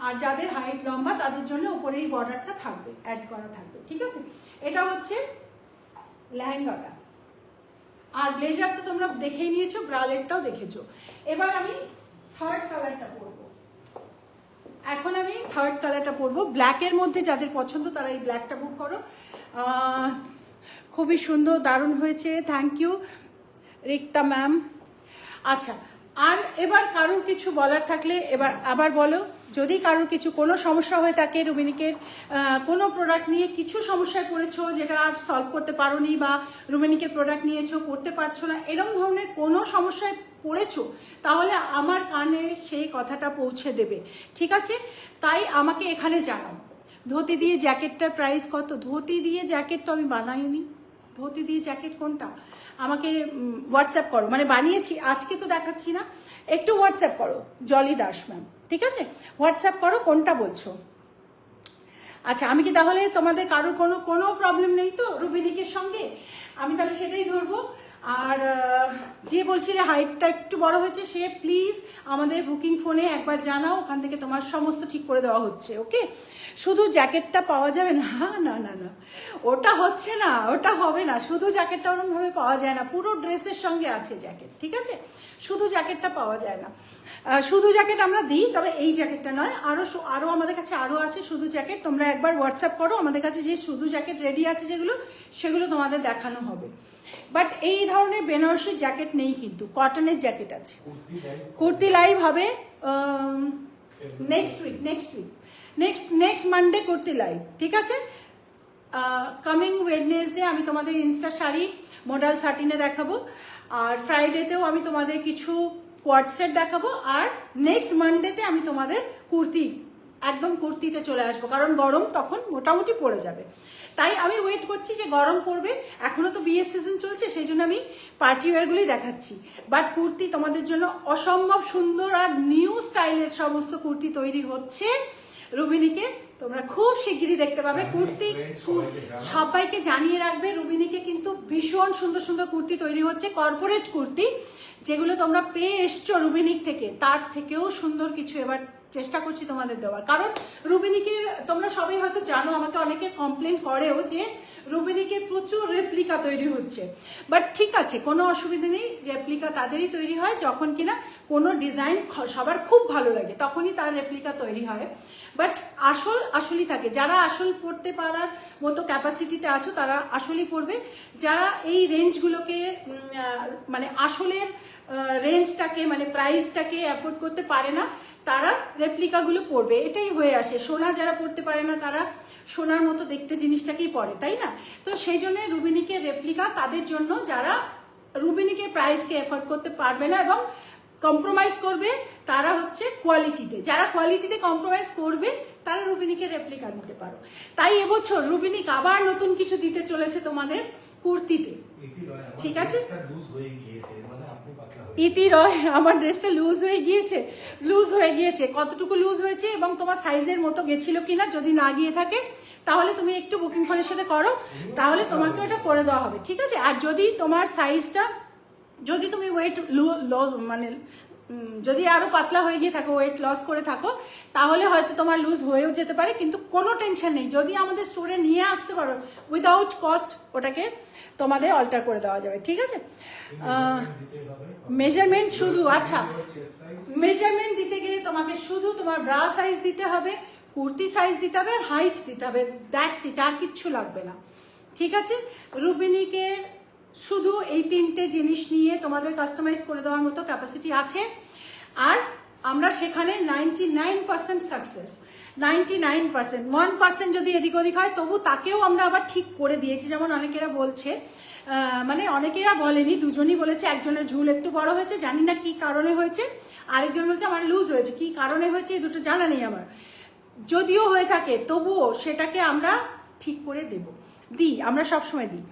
[SPEAKER 1] আর যাদের হাইট লম্বা তাদের জন্য ওপরে এই বর্ডারটা থাকবে, অ্যাড করা থাকবে, ঠিক আছে? এটা হচ্ছে লেহেঙ্গাটা। আর ব্লেজার তো তোমরা দেখেই নিয়েছো, ব্রালেটটাও দেখেছো। এবার আমি থার্ড কালারটা পরবো। এখন আমি থার্ড কালারটা পরবো, ব্ল্যাকের মধ্যে যাদের পছন্দ তারা এই ব্ল্যাকটা বুক করো। খুবই সুন্দর, দারুণ হয়েছে, থ্যাংক ইউ রিক্তা ম্যাম। আচ্ছা, আর এবার কারোর কিছু বলার থাকলে এবার আবার বলো। যদি কারোর কিছু কোনো সমস্যা হয়ে থাকে, রুমেনিকের কোনো প্রোডাক্ট নিয়ে কিছু সমস্যায় পড়েছো যেটা আর সলভ করতে পারোনি, বা রুমেনিকের প্রোডাক্ট নিয়েছো করতে পারছো না, এরকম ধরনের কোনো সমস্যায় পড়েছো, তাহলে আমার কানে সেই কথাটা পৌঁছে দেবে, ঠিক আছে? তাই আমাকে এখানে জানাও। ধুতি দিয়ে জ্যাকেটটার প্রাইস কত? ধুতি দিয়ে জ্যাকেট তো আমি বানাইনি, ধুতি দিয়ে জ্যাকেট কোনটা আমাকে হোয়াটসঅ্যাপ করো, মানে বানিয়েছি আজকে তো দেখাচ্ছি না, একটু হোয়াটসঅ্যাপ করো জলি দাস ম্যাম, ঠিক আছে? হোয়াটসঅ্যাপ করো কোনটা বলছো। আচ্ছা, আমি কি তাহলে তোমাদের কারোর কোনো প্রবলেম নেই তো রুবিনিকের সঙ্গে? আমি তাহলে সেটাই ধরবো। আর যে বলছিলে হাইটটা একটু বড় হয়েছে, সে প্লিজ আমাদের বুকিং ফোনে একবার জানাও, ওখান থেকে তোমার সমস্ত ঠিক করে দেওয়া হচ্ছে, ওকে? শুধু জ্যাকেটটা পাওয়া যাবে না, না না না, ওটা হচ্ছে না, ওটা হবে না, শুধু জ্যাকেটটা ওরকমভাবে পাওয়া যায় না, পুরো ড্রেসের সঙ্গে আছে জ্যাকেট, ঠিক আছে? শুধু জ্যাকেটটা পাওয়া যায় না। শুধু জ্যাকেট আমরা দিই, তবে এই জ্যাকেটটা নয়, আরও আমাদের কাছে আরও আছে শুধু জ্যাকেট। তোমরা একবার হোয়াটসঅ্যাপ করো, আমাদের কাছে যে শুধু জ্যাকেট রেডি আছে সেগুলো তোমাদের দেখানো হবে। বাট এই ধরনের বেনারসি জ্যাকেট নেই, কিন্তু কটনের জ্যাকেট আছে। কুর্তি লাইভ হবে নেক্সট মানডে কুর্তি লাইভ, ঠিক আছে? কামিং ওয়েডনেসডে আমি তোমাদের ইনস্টা শাড়ি মডেল 13-এ দেখাবো, আর ফ্রাইডেতেও আমি তোমাদের কিছু কোয়ার্ড সেট দেখাবো, আর নেক্সট মানডেতে আমি তোমাদের কুর্তি একদম কুর্তিতে চলে আসবো, কারণ গরম তখন মোটামুটি পড়ে যাবে। তাই আমি ওয়েট করছি যে গরম পড়বে, এখনো তো বিয়ের সিজন চলছে, সেই জন্য আমি পার্টি ওয়্যারগুলোই দেখাচ্ছি। বাট কুর্তি তোমাদের জন্য অসম্ভব সুন্দর আর নিউ স্টাইলের সমস্ত কুর্তি তৈরি হচ্ছে রুবিনিকে, তোমরা খুব শিগগিরই দেখতে পাবে। কুর্তি সবাইকে জানিয়ে রাখবে, রুবিনিকে কিন্তু ভীষণ সুন্দর সুন্দর কুর্তি তৈরি হচ্ছে, কর্পোরেট কুর্তি, যেগুলো তোমরা পেয়ে এসছো রুবিনিক থেকে, তার থেকেও সুন্দর কিছু এবার চেষ্টা করছি তোমাদের দেওয়ার। কারণ রুবিনিকের তোমরা সবাই হয়তো জানো, আমাকে অনেকে কমপ্লেন করেও যে রুবিনিকের প্রচুর রেপ্লিকা তৈরি হচ্ছে। বাট ঠিক আছে, কোনো অসুবিধা নেই, রেপ্লিকা তাদেরই তৈরি হয় যখন কিনা কোনো ডিজাইন সবার খুব ভালো লাগে, তখনই তার রেপ্লিকা তৈরি হয়। বাট আসলই থাকে, যারা আসল পড়তে পারার মতো ক্যাপাসিটিতে আছো তারা আসলই পড়বে। যারা এই রেঞ্জগুলোকে মানে আসলের রেঞ্জটাকে মানে প্রাইসটাকে অ্যাফোর্ড করতে পারে না, তারা রেপ্লিকাগুলো পরবে, এটাই হয়ে আসে। সোনা যারা পড়তে পারে না তারা সোনার মতো দেখতে জিনিসটাকেই পরে, তাই না? তো সেই জন্য রুবিনিকের রেপ্লিকা তাদের জন্য যারা রুবিনিকের প্রাইসকে অ্যাফোর্ড করতে পারবে না এবং কম্প্রোমাইজ করবে, তারা হচ্ছে কোয়ালিটিতে। যারা কোয়ালিটিতে কম্প্রোমাইজ করবে তারা রুবিনিকের রেপ্লিকা নিতে পারো। তাই এবছর রুবিনিক আবার নতুন কিছু দিতে চলেছে তোমাদের কুর্তিতে, ঠিক আছে? ইতি রয়, আমার ড্রেসটা লুজ হয়ে গিয়েছে, কতটুকু লুজ হয়েছে এবং তোমার সাইজের মতো গেছিল কিনা, যদি না গিয়ে থাকে তাহলে তুমি একটু বুকিং ফোনের সাথে করো, তাহলে তোমাকে ওটা করে দেওয়া হবে, ঠিক আছে? আর যদি তোমার সাইজটা, যদি তুমি ওয়েট মানে যদি আরো পাতলা হয়ে গিয়ে থাকো, ওয়েট লস করে থাকো, তাহলে হয়তো তোমার লুজ হয়েও যেতে পারে, কিন্তু কোনো টেনশন নেই, যদি আমাদের স্টোরে নিয়ে আসতে পারো উইদাউট কস্ট, ওটাকে তোমাদের অল্টার করে দেওয়া যাবে, ঠিক আছে? মেজারমেন্ট শুধু, আচ্ছা, মেজারমেন্ট দিতে গেলে তোমাকে শুধু তোমার ব্রা সাইজ দিতে হবে, কুর্তি সাইজ দিতে হবে, আর হাইট দিতে হবে, দ্যাটস ইট, আর কিচ্ছু লাগবে না, ঠিক আছে? রুবিনিকের শুধু এই তিনটে জিনিস নিয়ে তোমাদের কাস্টমাইজ করে দেওয়ার মতো ক্যাপাসিটি আছে। আর আমরা সেখানে 99% সাকসেস, 99%, 1% যদি এদিক ওদিক হয় তবু তাকেও আমরা আবার ঠিক করে দিয়েছি। যেমন অনেকেরা বলছে, মানে অনেকেরা বলেনি, দুজনই বলেছে, একজনের ঝুল একটু বড় হয়েছে, জানি না কি কারণে হয়েছে, আরেকজন বলছে আমার লুজ হয়েছে, কি কারণে হয়েছে এই দুটো জানা নেই আমার। যদিও হয়ে থাকে তবুও সেটাকে আমরা ঠিক করে দিই, আমরা সবসময় দিই।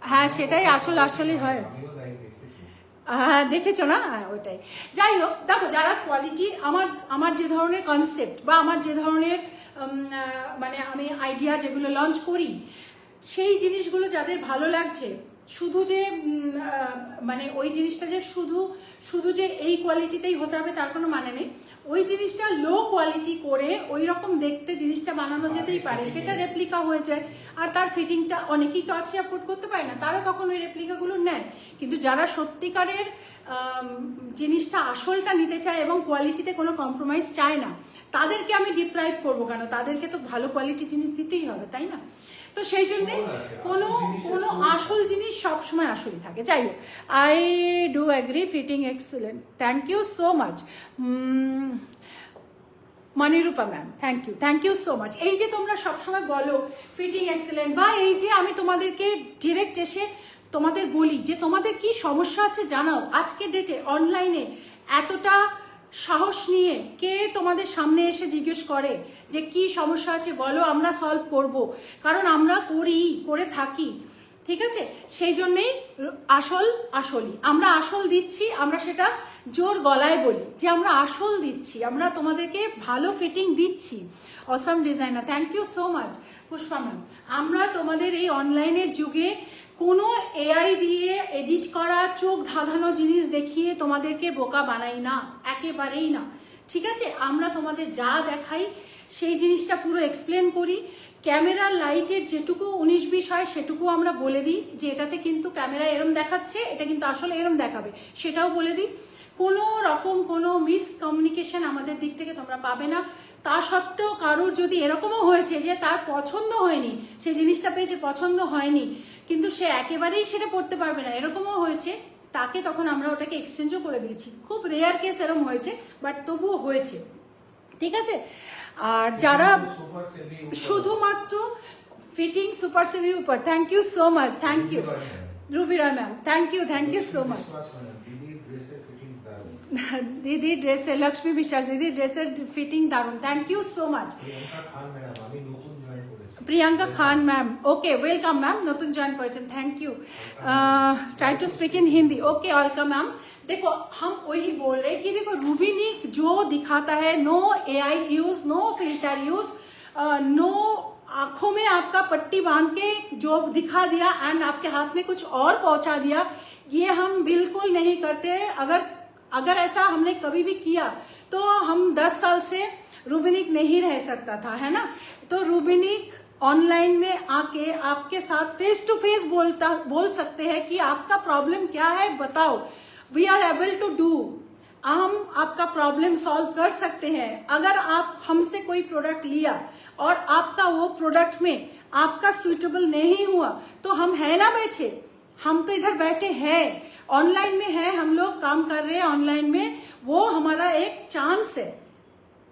[SPEAKER 1] হ্যাঁ, সেটাই আসলই হয়, দেখেছো না? ওইটাই। যাই হোক, দেখো, যারা কোয়ালিটি, আমার যে ধরনের কনসেপ্ট বা আমার যে ধরনের মানে আমি আইডিয়া যেগুলো লঞ্চ করি, সেই জিনিসগুলো যাদের ভালো লাগছে, শুধু যে মানে ওই জিনিসটা যে শুধু যে এই কোয়ালিটিতেই হতে হবে তার কোনো মানে নেই। ওই জিনিসটা লো কোয়ালিটি করে ওই রকম দেখতে জিনিসটা বানানো যেতেই পারে, সেটা রেপ্লিকা হয়ে যায়, আর তার ফিটিংটা অনেকেই তো আছে অ্যাফোর্ড করতে পারে না, তারা তখন ওই রেপ্লিকাগুলো নেয়। কিন্তু যারা সত্যিকারের জিনিসটা আসলটা নিতে চায় এবং কোয়ালিটিতে কোনো কম্প্রোমাইজ চায় না, তাদেরকে আমি ডিপ্রাইভ করবো কেন? তাদেরকে তো ভালো কোয়ালিটি জিনিস দিতেই হবে, তাই না? তো সেই জন্যে কোনো আসল জিনিস সবসময় আসলই থাকে। যাই হোক, I do agree, fitting excellent, thank you so much Manirupa ma'am, thank you so much. এই যে তোমরা সবসময় বলো ফিটিং এক্সেলেন্ট, বা এই যে আমি তোমাদেরকে ডিরেক্ট এসে তোমাদের বলি যে তোমাদের কি সমস্যা আছে জানাও, আজকে ডেটে অনলাইনে এতটা সাহস নিয়ে কে তোমাদের সামনে এসে জিজ্ঞেস করে যে কি সমস্যা আছে বলো, আমরা সলভ করব, কারণ আমরা করে থাকি, ঠিক আছে? সেই জন্যেই আসলই আমরা আসল দিচ্ছি, আমরা সেটা জোর গলায় বলি যে আমরা আসল দিচ্ছি, আমরা তোমাদেরকে ভালো ফিটিং দিচ্ছি। Awesome designer, thank you so much Pushpa ma'am. আমরা তোমাদের এই অনলাইনের যুগে কোনো এআই দিয়ে এডিট করা চোখ ধাঁধানো জিনিস দেখিয়ে তোমাদেরকে বোকা বানাই না, একেবারেই না, ঠিক আছে? আমরা তোমাদের যা দেখাই সেই জিনিসটা পুরো এক্সপ্লেন করি, ক্যামেরার লাইটের যেটুকু 19-20 হয় সেটুকু আমরা বলে দিই যে এটাতে কিন্তু ক্যামেরা এরম দেখাচ্ছে, এটা কিন্তু আসলে এরম দেখাবে, সেটাও বলে দিই। কোনো রকম কোনো মিসকমিউনিকেশন আমাদের দিক থেকে তোমরা পাবে না। তা সত্ত্বেও কারোর যদি এরকমও হয়েছে যে তার পছন্দ হয়নি, সে জিনিসটা পেয়েছে পছন্দ হয়নি, কিন্তু সে একেবারেই সেটা পড়তে পারবে না, এরকমও হয়েছে, তাকে তখন আমরা ওটাকে এক্সচেঞ্জও করে দিয়েছি। খুব রেয়ার কেস এরকম হয়েছে, বাট তবুও হয়েছে, ঠিক আছে? আর যারা শুধুমাত্র ফিটিং সুপার সেভি উপর, thank you so much, thank you Rubi Roy ma'am, thank you so much. दीदी ड्रेस लक्ष्मी विश्वास दीदी ड्रेसের ফিটিং দারুন, thank you so much.
[SPEAKER 2] Priyanka Khan madam, আমি নতুন জয়েন করেছি।
[SPEAKER 1] Priyanka Khan ma'am, okay welcome ma'am, नतून जॉइन करेছেন, thank you. Try to speak in Hindi, okay welcome ma'am. देखो हम वही बोल रहे हैं कि देखो रूबिनिक जो दिखाता है, no AI use, no filter use, no आंखों में आपका पट्टी बांध के जो दिखा दिया एंड आपके हाथ में कुछ और पहुंचा दिया, ये हम बिल्कुल नहीं करते। अगर ऐसा हमने कभी भी किया तो हम 10 साल से रूबिनिक नहीं रह सकता था, है ना। तो रूबिनिक ऑनलाइन में आके आपके साथ फेस टू फेस बोल सकते हैं कि आपका प्रॉब्लम क्या है बताओ, we are able to do, हम आपका प्रॉब्लम सॉल्व कर सकते हैं। अगर आप हमसे कोई प्रोडक्ट लिया और आपका वो प्रोडक्ट में आपका सुइटेबल नहीं हुआ तो हम है ना बैठे, हम तो इधर बैठे हैं, ऑनलाइन में है, हम लोग काम कर रहे हैं ऑनलाइन में, वो हमारा एक चांस है।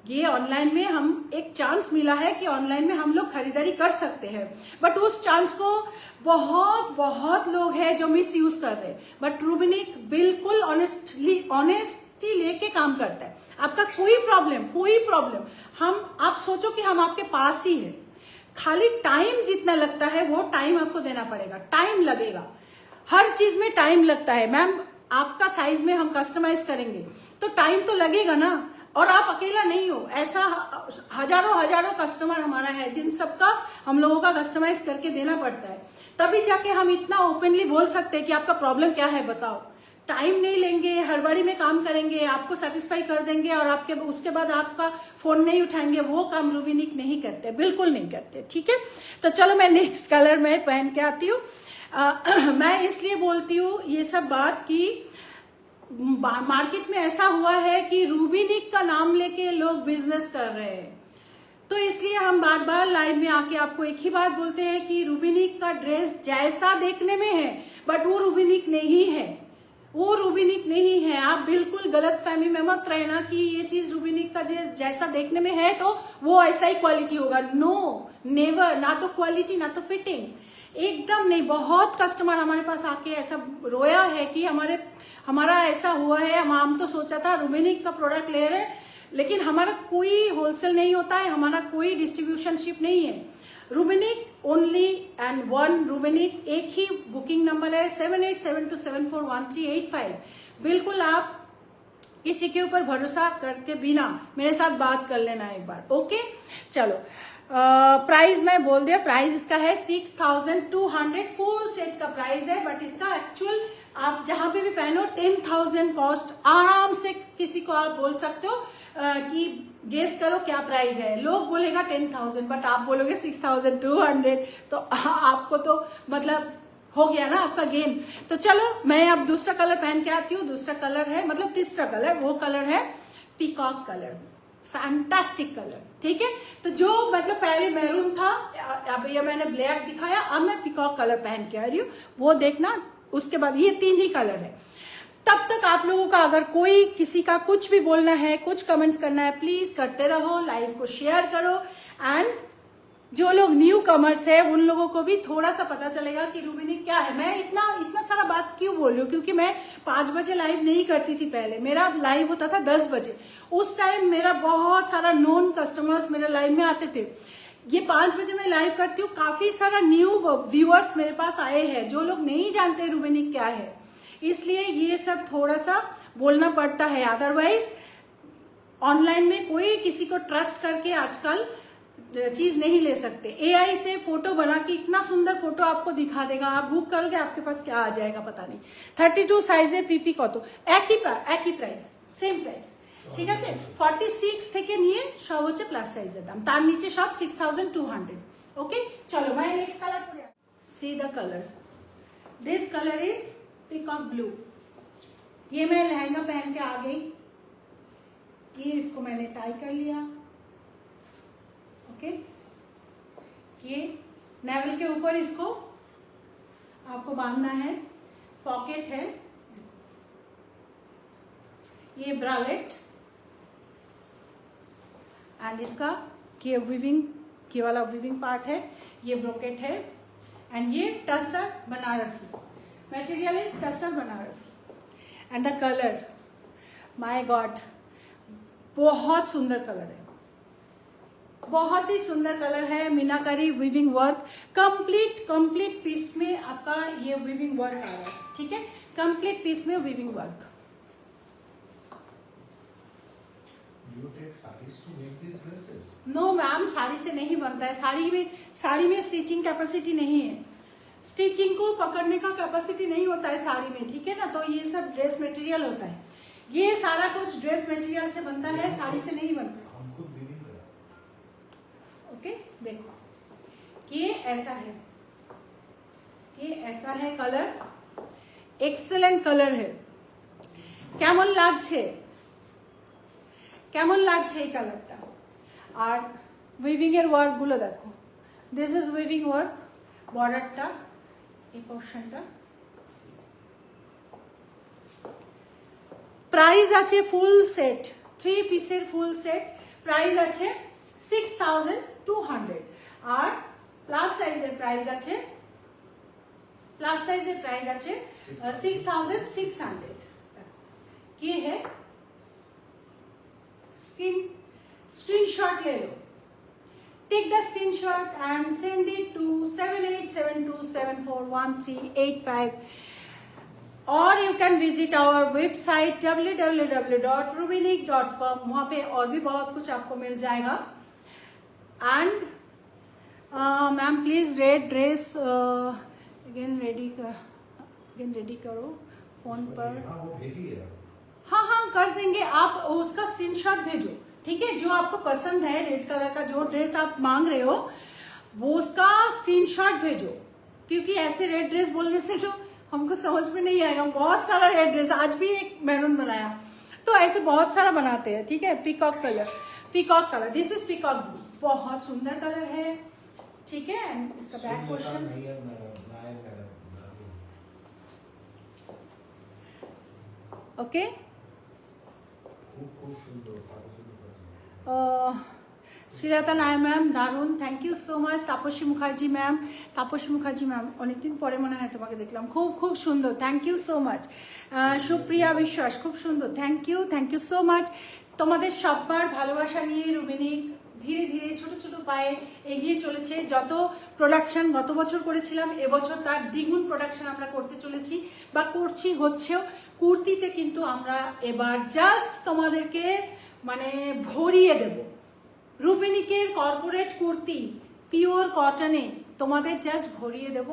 [SPEAKER 1] ये ऑनलाइन में हम एक चांस मिला है कि ऑनलाइन में हम लोग खरीदारी कर सकते हैं, बट उस चांस को बहुत लोग हैं जो मिस यूज कर रहे हैं। बट रूबिनिक बिल्कुल ऑनेस्टी लेके काम करता है। आपका कोई प्रॉब्लम आप सोचो कि हम आपके पास ही है, खाली टाइम जितना लगता है वो टाइम आपको देना पड़ेगा, टाइम लगेगा, हर चीज में टाइम लगता है। मैम आपका साइज में हम कस्टमाइज करेंगे तो टाइम तो लगेगा ना, और आप अकेला नहीं हो, ऐसा हजारों कस्टमर हमारा है जिन सबका हम लोगों का कस्टमाइज करके देना पड़ता है, तभी जाके हम इतना ओपनली बोल सकते हैं कि आपका प्रॉब्लम क्या है बताओ। टाइम नहीं लेंगे, हड़बड़ी में काम करेंगे, आपको सेटिस्फाई कर देंगे और उसके बाद आपका फोन नहीं उठाएंगे, वो काम रूबिनिक नहीं करते, बिल्कुल नहीं करते, ठीक है। तो चलो मैं नेक्स्ट कलर में पहन के आती हूँ। मैं इसलिए बोलती हूँ ये सब बात कि मार्केट में ऐसा हुआ है कि रूबिनिक का नाम लेके लोग बिजनेस कर रहे हैं, तो इसलिए हम बार बार लाइव में आके आपको एक ही बात बोलते हैं कि रूबिनिक का ड्रेस जैसा देखने में है बट वो रूबिनिक नहीं है, वो रूबिनिक नहीं है। आप बिल्कुल गलत फहमी में मत रहना कि ये चीज रूबिनिक का जैसा देखने में है तो वो ऐसा ही क्वालिटी होगा, नो नेवर, ना तो क्वालिटी ना तो फिटिंग, एकदम नहीं। बहुत कस्टमर हमारे पास आके ऐसा रोया है कि हमारा ऐसा हुआ है, हम तो सोचा था रूबिनिक का प्रोडक्ट ले रहे लेकिन हमारा कोई होलसेल नहीं होता है, हमारा कोई डिस्ट्रीब्यूशनशिप नहीं है। रूबिनिक ओनली एंड वन रूबिनिक, एक ही बुकिंग नंबर है 7872741385। बिल्कुल आप किसी के ऊपर भरोसा करके बिना मेरे साथ बात कर लेना एक बार, ओके। चलो प्राइस मैं बोल दिया, प्राइस इसका है 6200, फुल सेट का प्राइस है, बट इसका एक्चुअल आप जहां पे भी पहनो 10,000 कॉस्ट आराम से किसी को आप बोल सकते हो कि गेस करो क्या प्राइस है। लोग बोलेगा 10,000 बट आप बोलोगे 6200, तो आपको तो मतलब हो गया ना आपका गेम। तो चलो मैं अब दूसरा कलर पहन के आती हूँ। दूसरा कलर है मतलब तीसरा कलर, वो कलर है पीकॉक कलर, फैंटास्टिक कलर, ठीक है। तो जो मतलब पहले मैरून था, अब ये मैंने ब्लैक दिखाया, अब मैं पीकॉक कलर पहन के आ रही हूँ, वो देखना। उसके बाद ये 3 ही कलर है। तब तक आप लोगों का अगर कोई किसी का कुछ भी बोलना है, कुछ कमेंट्स करना है, प्लीज करते रहो, लाइव को शेयर करो। एंड जो लोग न्यू कमर्स है उन लोगों को भी थोड़ा सा पता चलेगा कि रूबिनिक क्या है। मैं इतना सारा बात क्यों बोल रही हूँ, क्योंकि मैं 5 बजे लाइव नहीं करती थी पहले, मेरा लाइव होता था 10 बजे। उस टाइम मेरा बहुत सारा नॉन कस्टमर्स मेरे लाइव में आते थे। ये 5 बजे मैं लाइव करती हूँ, काफी सारा न्यू व्यूअर्स मेरे पास आए हैं जो लोग नहीं जानते रूबिनिक क्या है, इसलिए ये सब थोड़ा सा बोलना पड़ता है। अदरवाइज ऑनलाइन में कोई किसी को ट्रस्ट करके आजकल चीज नहीं ले सकते। एआई से फोटो बना के इतना सुंदर फोटो आपको दिखा देगा, आप बुक करोगे आपके पास क्या आ जाएगा पता नहीं। 32 সাইজের পিপি কত, একই প্রাইস, সেম প্রাইস, ঠিক আছে। 46 থেকে নিয়ে সব হচ্ছে প্লাস সাইজের দাম, তার নিচে সব 6200, ओके। चलो मैं नेक्स्ट कलर पढ़े, see the colour, this colour is peacock blue. ये मैं लहंगा पहन के आ गई, ये इसको मैंने टाई कर लिया, ओके। ये नेवल के ऊपर इसको आपको बांधना है, पॉकेट है, ये ब्रालेट एंड इसका ये विविंग, ये वाला विविंग पार्ट है, ये ब्रोकेट है एंड ये tussar Banarasi, material is tussar Banarasi and the colour my God, बहुत सुंदर कलर है, बहुत ही सुंदर कलर है। मीनाकारी वीविंग वर्क, कंप्लीट पीस में आपका ये वीविंग वर्क आ रहा है, ठीक है, कंप्लीट पीस में weaving work.
[SPEAKER 2] You take sarees to make these dresses?
[SPEAKER 1] No ma'am, sari से नहीं बनता है, साड़ी में स्टिचिंग कैपेसिटी नहीं है, स्टिचिंग को पकड़ने का कैपेसिटी नहीं होता है साड़ी में, ठीक है ना। तो ये सब ड्रेस मटेरियल होता है, ये सारा कुछ ड्रेस मटेरियल से बनता है, साड़ी से नहीं बनता है।
[SPEAKER 2] हम खुद weaving करा।
[SPEAKER 1] ओके, देखो ये ऐसा है, ये ऐसा है कलर, एक्सेलेंट कलर है। কেমন লাগছে, কেমন লাগছে এই কালারটা? আর উইভিং এর ওয়ার্ক গুলো দেখো, দিস ইজ উইভিং ওয়ার্ক, বর্ডারটা, এই পোরশনটা। প্রাইস আছে ফুল সেট, 3 পিসের ফুল সেট, প্রাইস আছে 6200। আর প্লাস সাইজের প্রাইস আছে, प्लस साइज प्राइस আছে 6600। ये है, स्क्रीनशॉट ले लो, take the screenshot and send it to 7872741385 और you can visit our website www.rubinik.com। वहाँ पे और भी बहुत कुछ आपको मिल जाएगा। And ma'am please red dress again ready करो फोन पर।
[SPEAKER 2] हाँ वो भेजिए।
[SPEAKER 1] हाँ कर देंगे, आप उसका स्क्रीनशॉट भेजो, ठीक है, जो आपको पसंद है रेड कलर का जो ड्रेस आप मांग रहे हो वो उसका स्क्रीनशॉट भेजो, क्योंकि ऐसे रेड ड्रेस बोलने से तो हमको समझ में नहीं आएगा। बहुत सारा रेड ड्रेस, आज भी एक मैरून बनाया, तो ऐसे बहुत सारा बनाते हैं, ठीक है। Peacock colour, this is peacock blue, बहुत सुंदर कलर है, ठीक है। एंड इसका बैक पोर्शन ओके। শ্রীলতা নায় ম্যাম দারুণ, thank you so much. Tapasi Mukherjee ma'am, অনেকদিন পরে মনে হয় তোমাকে দেখলাম, খুব সুন্দর, thank you so much. Supriya Biswas, খুব সুন্দর, থ্যাংক ইউ সো মাচ। তোমাদের সবার ভালোবাসা নিয়ে রুবিনিক ধীরে ধীরে ছোট ছোট পায়ে এগিয়ে চলেছে। যত প্রোডাকশন গত বছর করেছিলাম, এবছর তার দ্বিগুণ প্রোডাকশন আমরা করতে চলেছি বা করছি, হচ্ছেও। কুর্তিতে কিন্তু আমরা এবার জাস্ট তোমাদেরকে মানে ভরিয়ে দেব। রুবিনিকের কর্পোরেট কুর্তি পিওর কটনে তোমাদের জাস্ট ভরিয়ে দেব,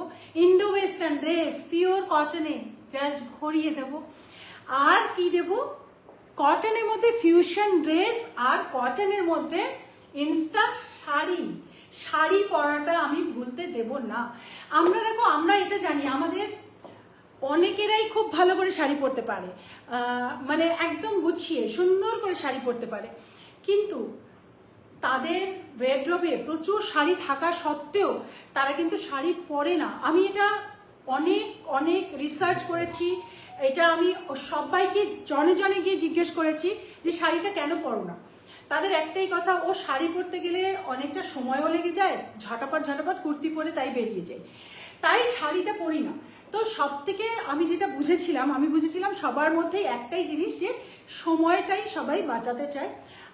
[SPEAKER 1] ইন্ডো ওয়েস্টার্ন ড্রেস পিওর কটনে জাস্ট ভরিয়ে দেব। আর কি দেব, কটনের মধ্যে ফিউশন ড্রেস আর কটনের মধ্যে ইনস্টা শাড়ি পরাটা আমি ভুলতে দেব না। আমরা দেখো, আমরা এটা জানি আমাদের অনেকেরাই খুব ভালো করে শাড়ি পরতে পারে, মানে একদম গুছিয়ে সুন্দর করে শাড়ি পরতে পারে, কিন্তু তাদের ওয়ারড্রবে প্রচুর শাড়ি থাকা সত্ত্বেও তারা কিন্তু শাড়ি পরে না। আমি এটা অনেক রিসার্চ করেছি, এটা আমি সবাইকে জনে গিয়ে জিজ্ঞেস করেছি যে শাড়িটা কেন পরো না। তাদের একটাই কথা, ও শাড়ি পরতে গেলে অনেকটা সময়ও লেগে যায়, ঝটাপট কুর্তি পরে তাই বেরিয়ে যায়, তাই শাড়িটা পরি না। তো সব থেকে আমি যেটা বুঝেছিলাম সবার মধ্যে একটাই জিনিস, যে সময়টাই সবাই বাঁচাতে চায়।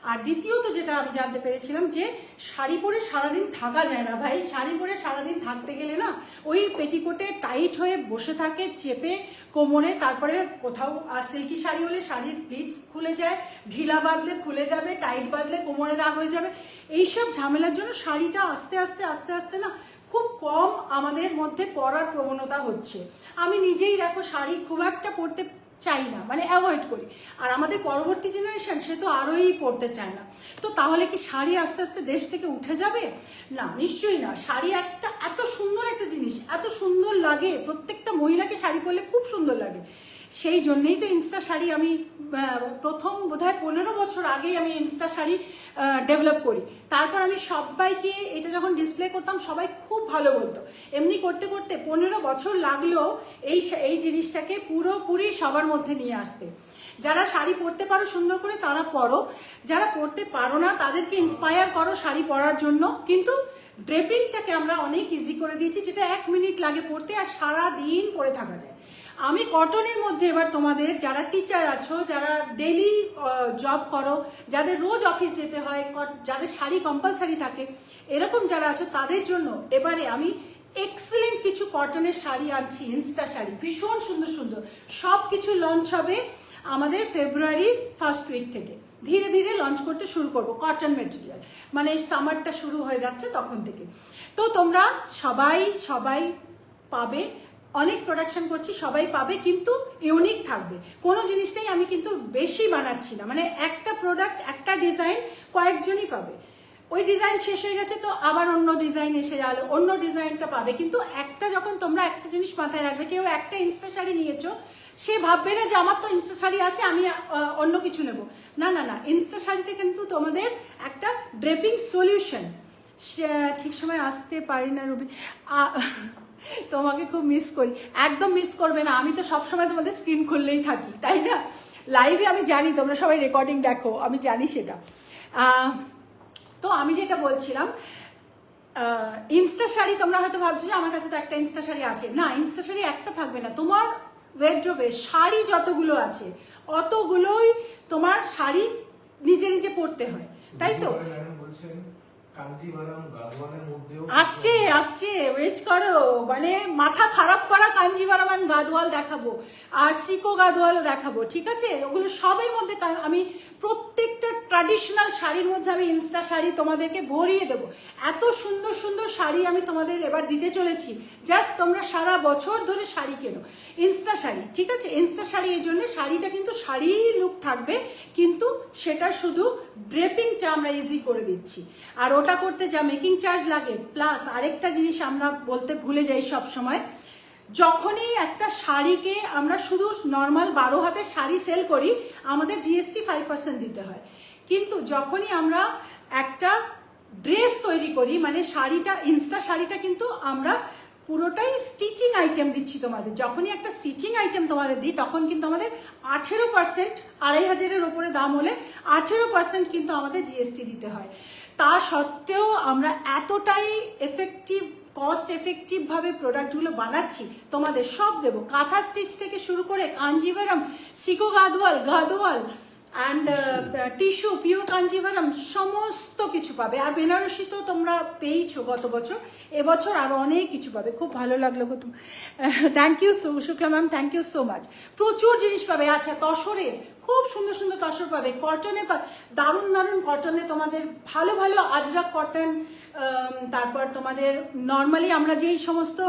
[SPEAKER 1] আর দ্বিতীয়ত যেটা আমি জানতে পেরেছিলাম যে শাড়ি পরে সারাদিন থাকা যায় না ভাই। শাড়ি পরে সারাদিন থাকতে গেলে না ওই পেটিকোটে টাইট হয়ে বসে থাকে চেপে কোমরে, তারপরে কোথাও সিল্কি শাড়ি হলে শাড়ির প্লিটস খুলে যায়, ঢিলা বাঁধলে খুলে যাবে, টাইট বাঁধলে কোমরে দাগ হয়ে যাবে। এইসব ঝামেলার জন্য শাড়িটা আস্তে আস্তে না খুব কম আমাদের মধ্যে পরার প্রবণতা হচ্ছে। আমি নিজেই দেখো শাড়ি খুব একটা পরতে চাই না, মানে অ্যাভয়েড করি। আর আমাদের পরবর্তী জেনারেশন সে তো আরোই পরতে চায় না। তো তাহলে কি শাড়ি আস্তে আস্তে দেশ থেকে উঠে যাবে? না, নিশ্চয়ই না। শাড়ি একটা এত সুন্দর একটা জিনিস, এত সুন্দর লাগে, প্রত্যেকটা মহিলাকে শাড়ি পরলে খুব সুন্দর লাগে। সেই জন্যই তো ইনস্টা শাড়ি আমি প্রথম বোধহয় 15 বছর আগেই আমি ইনস্টা শাড়ি ডেভেলপ করি। তারপর আমি সবাইকে এটা যখন ডিসপ্লে করতাম সবাই খুব ভালো বলতো। এমনি করতে করতে 15 বছর লাগলো এই জিনিসটাকে পুরোপুরি সবার মধ্যে নিয়ে আসতে। যারা শাড়ি পরতে পারো সুন্দর করে তারা পরো, যারা পরতে পারো না তাদেরকে ইন্সপায়ার করো শাড়ি পরার জন্য। কিন্তু ড্রেপিংটাকে আমরা অনেক ইজি করে দিয়েছি, যেটা 1 মিনিট লাগে পরতে আর সারা দিন পরে থাকা যায়। আমি কটনের মধ্যে এবার তোমাদের যারা টিচার আছো, যারা ডেইলি জব করো, যাদের রোজ অফিস যেতে হয়, যাদের শাড়ি কম্পালসারি থাকে, এরকম যারা আছো তাদের জন্য এবারে আমি এক্সেলেন্ট কিছু কটনের শাড়ি আনছি, ইনস্টা শাড়ি, ভীষণ সুন্দর সুন্দর। সব কিছু লঞ্চ হবে আমাদের ফেব্রুয়ারির ফার্স্ট উইক থেকে, ধীরে ধীরে লঞ্চ করতে শুরু করব কটন মেটেরিয়াল, মানে সামারটা শুরু হয়ে যাচ্ছে তখন থেকে। তো তোমরা সবাই পাবে, অনেক প্রোডাকশন করছি, সবাই পাবে, কিন্তু ইউনিক থাকবে। কোনো জিনিসটাই আমি কিন্তু বেশি বানাচ্ছি না, মানে একটা প্রোডাক্ট, একটা ডিজাইন কয়েকজনই পাবে। ওই ডিজাইন শেষ হয়ে গেছে তো আবার অন্য ডিজাইন এসে গেল, অন্য ডিজাইনটা পাবে। কিন্তু একটা যখন তোমরা একটা জিনিস মাথায় রাখবে, কেউ একটা ইনস্টা শাড়ি নিয়েছো, সে ভাববে না যে আমার তো ইনস্টা শাড়ি আছে, আমি অন্য কিছু নেব। না না না, ইনস্টা শাড়িতে কিন্তু তোমাদের একটা ড্রেপিং সলিউশন। ঠিক সময় আসতে পারি না রুবি, তোমাকে খুব মিস করি। একদম মিস করবে না, আমি তো সবসময় তোমাদের স্ক্রিন খুললেই থাকি, তাই না? লাইভে আমি জানি তোমরা সবাই রেকর্ডিং দেখো, আমি জানি সেটা। তো আমি যেটা বলছিলাম, ইনস্টা শাড়ি তোমরা হয়তো ভাবছো যে আমার কাছে তো একটা ইনস্টা শাড়ি আছে। না, ইনস্টা শাড়ি একটা থাকবে না, তোমার ওয়ারড্রোবে শাড়ি যতগুলো আছে অতগুলোই তোমার শাড়ি নিজে নিজে পরতে হয়, তাই তো? আসছে ওয়েট করো, মানে মাথা খারাপ করা কাঞ্জিভারাম আর গাদওয়াল দেখাবো, আর সিকো গাদওয়ালও দেখাবো, ঠিক আছে? ওগুলো সবের মধ্যে আমি প্রত্যেকটা ট্র্যাডিশনাল শাড়ির মধ্যে আমি ইনস্টা শাড়ি তোমাদেরকে ভরিয়ে দেবো। এত সুন্দর সুন্দর শাড়ি আমি তোমাদের এবার দিতে চলেছি, জাস্ট তোমরা সারা বছর ধরে শাড়ি কেনো, ইনস্টা শাড়ি, ঠিক আছে? ইনস্টা শাড়ি এই জন্য, শাড়িটা কিন্তু শাড়ি লুক থাকবে, কিন্তু সেটা শুধু ড্রেপিংটা আমরা ইজি করে দিচ্ছি। আর ওটা করতে যা মেকিং চার্জ লাগে, প্লাস আরেকটা জিনিস আমরা বলতে ভুলে যাই সব সময়, যখনই একটা শাড়িকে আমরা শুধু নর্মাল 12 হাতের শাড়ি সেল করি, আমাদের জিএসটি 5% দিতে হয়। কিন্তু যখনই আমরা একটা ড্রেস তৈরি করি, মানে শাড়িটা, ইনস্টা শাড়িটা কিন্তু আমরা পুরোটাই স্টিচিং আইটেম দিচ্ছি তোমাদের। যখনই একটা স্টিচিং আইটেম তোমাদের দিই, তখন কিন্তু আমাদের 18%, 2500-এর ওপরে দাম হলে 18% কিন্তু আমাদের জিএসটি দিতে হয়। তা সত্ত্বেও আমরা এতটাই এফেক্টিভ, কস্ট এফেক্টিভ ভাবে প্রোডাক্টগুলো বানাচ্ছি, তোমাদের সব দেবো, কাঁথা স্টিচ থেকে শুরু করে Kanjivaram, sico Gadwal and tissue, pure Kanjivaram, সমস্ত কিছু পাবে। আর বেনারসি তো তোমরা পেয়েছো গত বছর, এবছর আরো অনেক কিছু পাবে। খুব ভালো লাগলো গো, thank you Shukla ma'am, thank you so much. প্রচুর জিনিস পাবে। আচ্ছা, তসরের খুব সুন্দর সুন্দর তসর পাবে, কটনে দারুণ দারুণ কটনে, তোমাদের ভালো ভালো আজরাক কটন, তারপর তোমাদের নর্মালি আমরা যেই সমস্ত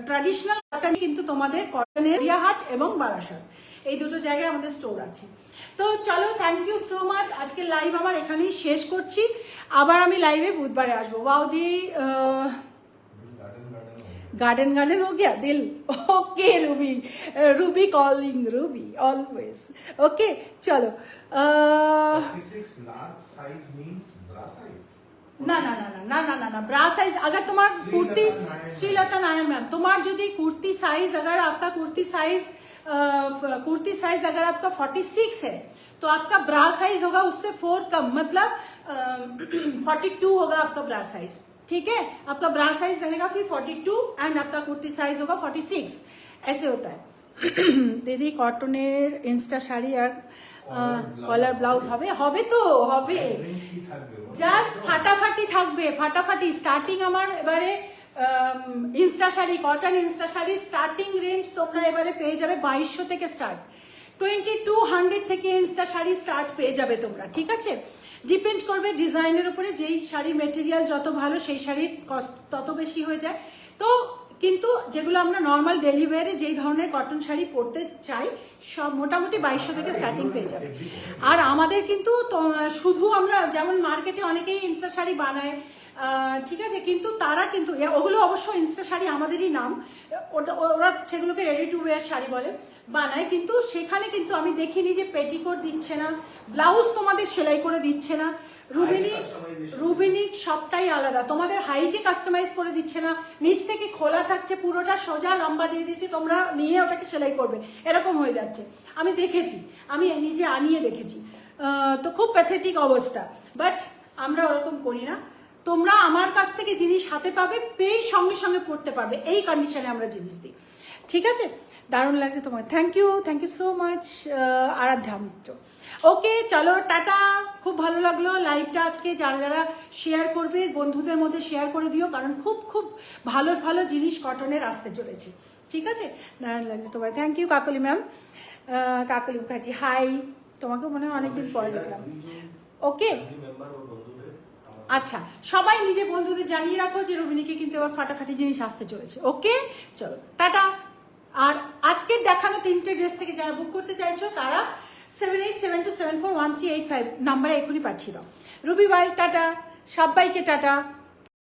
[SPEAKER 1] ট্র্যাডিশনাল কটন, কিন্তু তোমাদের কটনের রিয়াহাট এবং বারাসাত, এই দুটো জায়গায় আমাদের স্টোর আছে। তো চলো, থ্যাংক ইউ সো মাচ। আজকে লাইভ আমার এখানেই শেষ করছি, আবার আমি লাইভে বুধবারে আসবো। वाओ दी गार्डन हो गया दिल। Okay Ruby calling, Ruby always okay. चलो
[SPEAKER 2] 46 large size means bra size?
[SPEAKER 1] ना ब्रा साइज अगर तुम्हारा कुर्ती, श्रीलता नायर मैम, तुम्हारा जो कुर्ती साइज, अगर आपका कुर्ती साइज अगर आपका 46 है, तो आपका ब्रा साइज होगा उससे 4 कम, मतलब 42 होगा आपका ब्रा साइज, ठीक है? आपका ब्रा साइज रहेगा फिर 42 एंड आपका कुर्ती साइज होगा 46, ऐसे होता है। दीदी कटनेर इंस्टा शाड़ी और কলার ব্লাউজ হবে তো হবে, জাস্ট ফাটাফাটি থাকবে, ফাটাফাটি। স্টার্টিং আমার এবারে Insta sari, cotton Insta sari starting range তোমরা এবারে পেয়ে যাবে 2200 থেকে স্টার্ট, 2200 থেকে ইনস্টা শাড়ি স্টার্ট পেয়ে যাবে তোমরা, ঠিক আছে? ডিপেন্ড করবে ডিজাইনের উপরে, যেই শাড়ি মেটেরিয়াল যত ভালো সেই শাড়ির কস্ট তত বেশি হয়ে যায়। তো কিন্তু যেগুলো আমরা নর্মাল ডেলি ওয়্যারে যেই ধরনের কটন শাড়ি পরতে চাই, সব মোটামুটি 2200 থেকে স্টার্টিং পেয়ে যাবে। আর আমাদের কিন্তু শুধু আমরা, যেমন মার্কেটে অনেকেই ইনস্টা শাড়ি বানায়, ঠিক আছে, কিন্তু তারা কিন্তু ওগুলো অবশ্য ইনস্টা শাড়ি আমাদেরই নাম, ওরা সেগুলোকে রেডি টু ওয়্যার শাড়ি বলে, বানায়, কিন্তু সেখানে কিন্তু আমি দেখিনি যে পেটিকোট দিচ্ছে না, ব্লাউজ তোমাদের সেলাই করে দিচ্ছে না, রুবিনিক সবটাই আলাদা, তোমাদের হাইটে কাস্টমাইজ করে দিচ্ছে না, নিচ থেকে খোলা থাকছে, পুরোটা সোজা লম্বা দিয়ে দিচ্ছে, তোমরা নিয়ে ওটাকে সেলাই করবে, এরকম হয়ে যাচ্ছে। আমি দেখেছি, আমি নিজে আনিয়ে দেখেছি, তো খুব প্যাথেটিক অবস্থা। বাট আমরা ওরকম করি না, তোমরা আমার কাছ থেকে জিনিস হাতে পাবে, পেয়ে সঙ্গে সঙ্গে পড়তে পারবে, এই কন্ডিশনে আমরা জিনিস দিই। ঠিক আছে, দারুণ লাগছে তোমাকে। থ্যাংক ইউ সো মাচ আরাধ্যা মিত্র। ওকে চলো টাটা, খুব ভালো লাগলো লাইভটা আজকে। যারা যারা শেয়ার করবে বন্ধুদের মধ্যে শেয়ার করে দিও, কারণ খুব খুব ভালো ভালো জিনিস কটনের আসতে চলেছে। ঠিক আছে, দারুণ লাগছে তোমায়। Thank you Kakoli ma'am, Kakoli Mukherjee hi, তোমাকেও মনে হয় অনেকদিন পরে দেখলাম। ওকে আচ্ছা, সবাই নিজের বন্ধুদের জানিয়ে রাখো যে রোহিণীকে কিন্তু এবার ফাটাফাটি জিনিস আসতে চলেছে। ওকে চলো টাটা। আর আজকের দেখানো 3টে ড্রেস থেকে যারা বুক করতে চাইছো তারা 7872741385 নাম্বারে এখনই পাঠিয়ে দাও। রুবি বাই টাটা, সবাইকে টাটা।